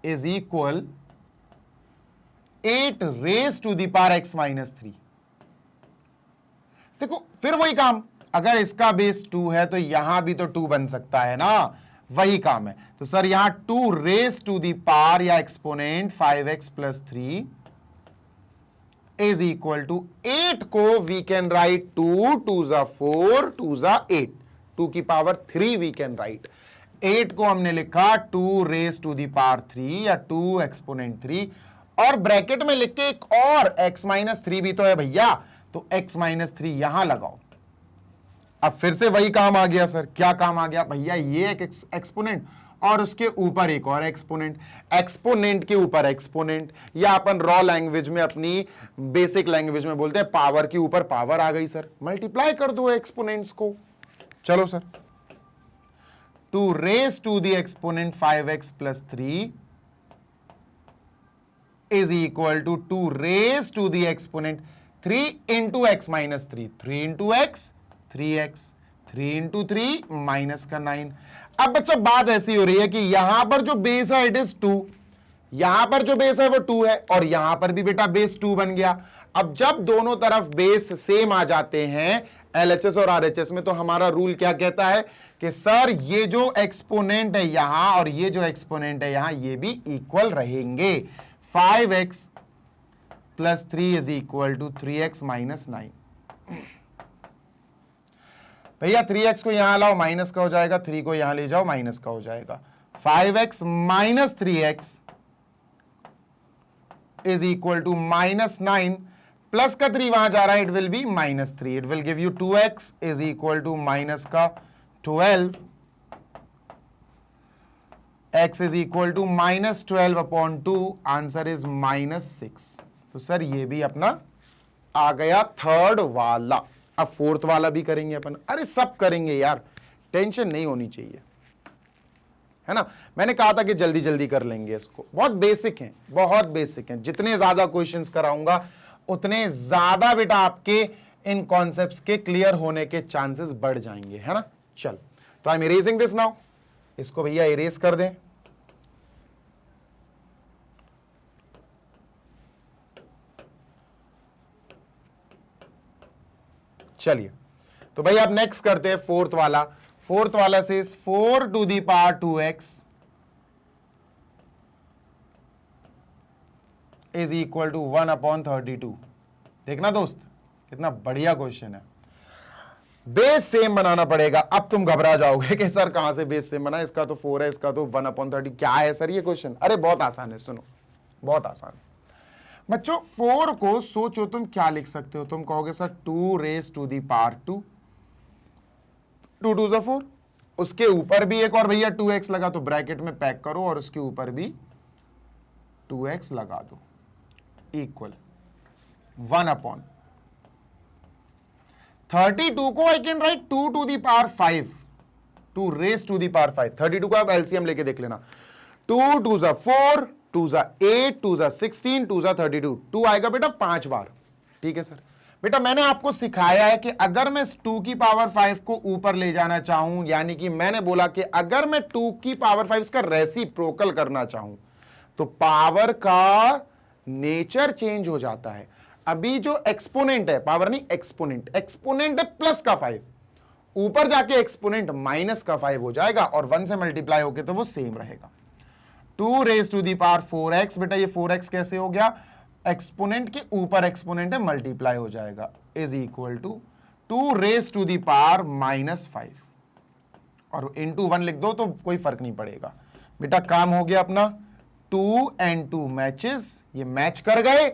is equal 8 raised to the power x minus 3. देखो फिर वही काम, अगर इसका बेस 2 है तो यहां भी तो 2 बन सकता है ना, वही काम है। तो सर यहां 2 रेज टू दी पावर या exponent 5x plus 3 is equal to 8 को वी कैन राइट 2 2 जा 4 2 जा 8, 2 की पावर 3 वी कैन राइट। 8 को हमने लिखा 2 रेज टू दी पावर 3 या 2 एक्सपोनेंट 3, और ब्रैकेट में लिख के एक और x माइनस 3 भी तो है भैया, तो x माइनस 3 यहां लगाओ। अब फिर से वही काम आ गया सर, क्या काम आ गया भैया, ये एक एक्सपोनेंट और उसके ऊपर एक और एक्सपोनेंट, एक्सपोनेंट के ऊपर एक्सपोनेंट, या अपन रॉ लैंग्वेज में अपनी बेसिक लैंग्वेज में बोलते हैं पावर के ऊपर पावर आ गई सर, मल्टीप्लाई कर दो एक्सपोनेंट्स को। चलो sir, 2 raise to the exponent 5x plus 3 is equal to 2 raise to the exponent 3 into x minus 3, 3 into x 3x, 3 into 3 minus का 9। अब बच्चा बात ऐसी हो रही है कि यहां पर जो बेस है इट इज 2, यहां पर जो बेस है वो 2 है, और यहां पर भी बेटा बेस 2 बन गया। अब जब दोनों तरफ बेस सेम आ जाते हैं LHS और RHS में, तो हमारा रूल क्या कहता है कि सर ये जो एक्सपोनेंट है यहां और ये जो एक्सपोनेंट है यहां, ये भी इक्वल रहेंगे। 5x plus 3 is equal to 3x minus 9। भैया 3x को यहां लाओ माइनस का हो जाएगा, 3 को यहां ले जाओ माइनस का हो जाएगा। 5x माइनस 3x is equal to minus 9, plus का 3 वहां जा रहा है, it will be minus 3, it will give you 2x is equal to minus का 12, x is equal to minus 12 upon 2, answer is minus 6। तो सर ये भी अपना आ गया थर्ड वाला। अब फोर्थ वाला भी करेंगे अपन, अरे सब करेंगे यार, टेंशन नहीं होनी चाहिए, है ना। मैंने कहा था कि जल्दी जल्दी कर लेंगे इसको, बहुत बेसिक हैं, बहुत बेसिक हैं। जितने ज्यादा क्वेश्चंस कराऊंगा उतने ज्यादा बेटा आपके इन कॉन्सेप्ट्स के क्लियर होने के चांसेस बढ़ जाएंगे, है ना। चल, तो I am erasing this now, इसको भैया इरेज कर दें। चलिए, तो भाई अब नेक्स्ट करते हैं फोर्थ वाला। फोर्थ वाला से 4 to the power 2x is equal to 1 upon 32। देखना दोस्त, कितना बढ़िया क्वेश्चन है। बेस सेम बनाना पड़ेगा। अब तुम घबरा जाओगे कि सर कहां से बेस सेम बना, इसका तो 4 है, इसका तो 1 अपॉन 30, क्या है सर ये क्वेश्चन। अरे बहुत आसान है, सुनो, बहुत आसान है बच्चों। 4 को सोचो तुम क्या लिख सकते हो, तुम कहोगे sir 2 raise to the power 2, 2 2 4, उसके ऊपर भी एक और भैया 2x लगा, तो ब्रैकेट में पैक करो और उसके ऊपर भी 2x लगा दो, इक्वल 1 अपॉन 32 को I can write 2 to the power 5, 2 raise to the power 5। 32 को आप एलसीएम लेके देख लेना, 2 2 जा 4, 2 जा 8, 2 जा 16, 2 जा 32, 2 आएगा बेटा 5 बार। ठीक है सर। बेटा मैंने आपको सिखाया है कि अगर मैं 2 की पावर 5 को ऊपर ले जाना चाहूं, यानी कि मैंने बोला कि अगर मैं 2 की पावर 5 का रेसिप्रोकल करना चाहूं तो पावर का नेचर चेंज हो जाता है। अभी जो एक्सपोनेंट है, पावर नहीं एक्सपोनेंट, एक्सपोनेंट है प्लस का 5, ऊपर जाके एक्सपोनेंट माइनस का 5 हो जाएगा और 1 से मल्टीप्लाई होके तो वो सेम रहेगा। 2 raise to the power 4x, बेटा ये 4x कैसे हो गया, एक्सपोनेंट के ऊपर एक्सपोनेंट है, मल्टीप्लाई हो जाएगा, is equal to 2 raise to the power minus 5, और इंटू 1 लिख दो तो कोई फर्क नहीं पड़ेगा। बेटा काम हो गया अपना, 2 and 2 मैचेस, ये मैच कर गए,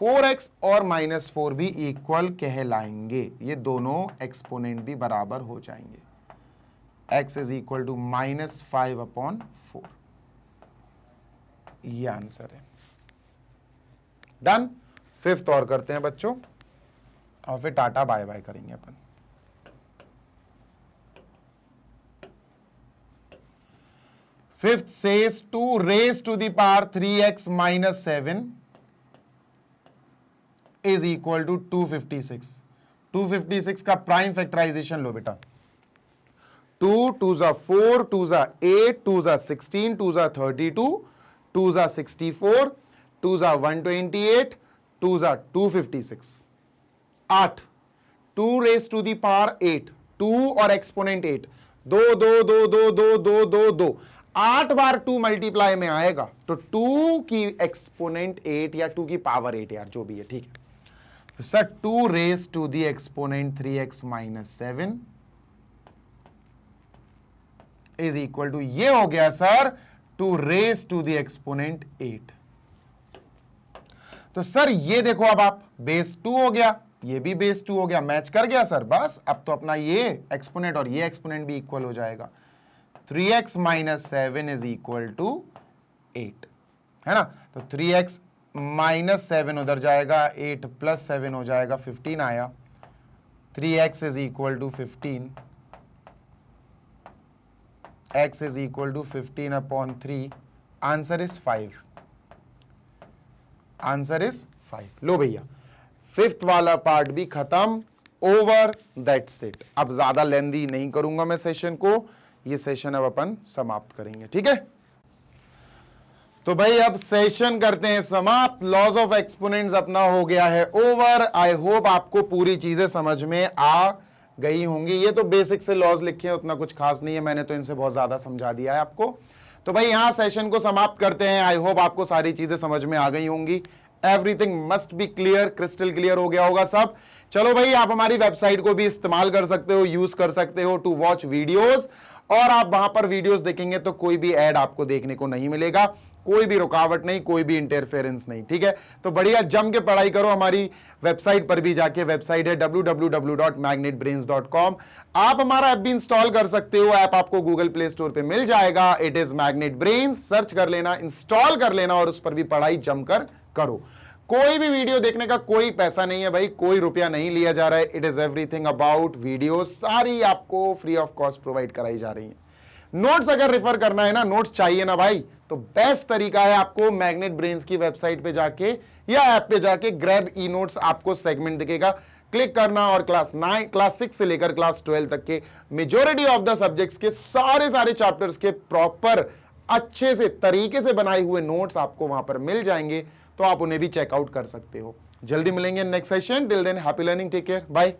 4x और माइनस 4 भी इक्वल कहलाएंगे, ये दोनों एक्सपोनेंट भी बराबर हो जाएंगे। x is equal to minus 5 upon 4, ये आंसर है। डन। फिफ्थ और करते हैं बच्चों, और फिर टाटा बाय बाय करेंगे अपन। Fifth says 2 raise to the power 3x minus 7 is equal to 256। 256 का प्राइम फैक्टराइजेशन लो बेटा। 2 2 जा 4, 2 जा 8, 2 जा 16, 2 जा 32, 2 जा 64, 2 जा 128, 2 जा 256, 8, 2 रेज टू दी पावर 8, 2 और एक्सपोनेंट 8, 2 2 2 2 2 2 2 2, 8 बार 2 मल्टीप्लाई में आएगा तो 2 की एक्सपोनेंट 8 या 2 की पावर 8 यार जो भी है, ठीक है। तो sir 2 raise to the exponent 3x minus 7 is equal to, ये हो गया sir 2 raise to the exponent 8। तो सर ये देखो अब आप बेस 2 हो गया, ये भी बेस 2 हो गया, मैच कर गया सर। बस अब तो अपना ये एक्सपोनेंट और ये एक्सपोनेंट भी इक्वल हो जाएगा। 3x minus 7 is equal to 8, है ना। तो 3x माइनस 7 उधर जाएगा, 8 प्लस 7 हो जाएगा 15 आया। 3x is equal to 15, x is equal to 15 upon 3, answer is 5, answer is 5। लो भैया फिफ्थ वाला पार्ट भी खत्म, ओवर, दैट्स इट। अब ज्यादा लेंदी नहीं करूंगा मैं सेशन को, ये सेशन अब अपन समाप्त करेंगे, ठीक है। तो भाई अब सेशन करते हैं समाप्त। लॉज ऑफ एक्सपोनेंट्स अपना हो गया है ओवर। आई होप आपको पूरी चीजें समझ में आ गई होंगी। ये तो बेसिक से लॉज लिखे हैं, उतना कुछ खास नहीं है, मैंने तो इनसे बहुत ज्यादा समझा दिया है आपको। तो भाई यहां सेशन को समाप्त करते हैं। आई होप आपको सारी चीजें समझ में आ गई होंगी। Everything must be clear, crystal clear हो गया होगा सब। चलो भाई आप हमारी वेबसाइट को भी इस्तेमाल कर सकते हो, यूज कर सकते हो टू वॉच वीडियोस, और आप वहां पर वीडियोस देखेंगे तो कोई भी एड आपको देखने को नहीं मिलेगा, कोई भी रुकावट नहीं, कोई भी इंटरफेरेंस नहीं, ठीक है। तो बढ़िया जम के पढ़ाई करो। हमारी वेबसाइट पर भी जाके, वेबसाइट है www.magnetbrains.com। आप हमारा ऐप भी इंस्टॉल कर सकते हो, ऐप आपको गूगल प्ले स्टोर पे मिल जाएगा। It is magnet brains, search कर लेना, इंस्टॉल कर लेना और उस पर भी पढ़ाई जमकर करो। कोई भी वीडियो देखने का कोई पैसा नहीं है भाई, कोई रुपया नहीं लिया जा रहा है। It is everything about video, सारी आपको फ्री ऑफ कॉस्ट प्रोवाइड कराई जा रही है। नोट्स अगर रेफर करना है ना, नोट्स चाहिए ना भाई, तो बेस्ट तरीका है आपको मैग्नेट ब्रेन्स की वेबसाइट पे जाके या ऐप पे जाके ग्रैब ई नोट्स, आपको सेगमेंट दिखेगा, क्लिक करना और क्लास 6 से लेकर क्लास 12 तक के मेजॉरिटी ऑफ द सब्जेक्ट्स के सारे चैप्टर्स के प्रॉपर अच्छे से तरीके से बनाए हुए नोट्स आपको वहां पर मिल जाएंगे, तो आप उन्हें भी चेकआउट कर सकते हो। जल्दी मिलेंगे next session. Till then happy learning, take care, bye.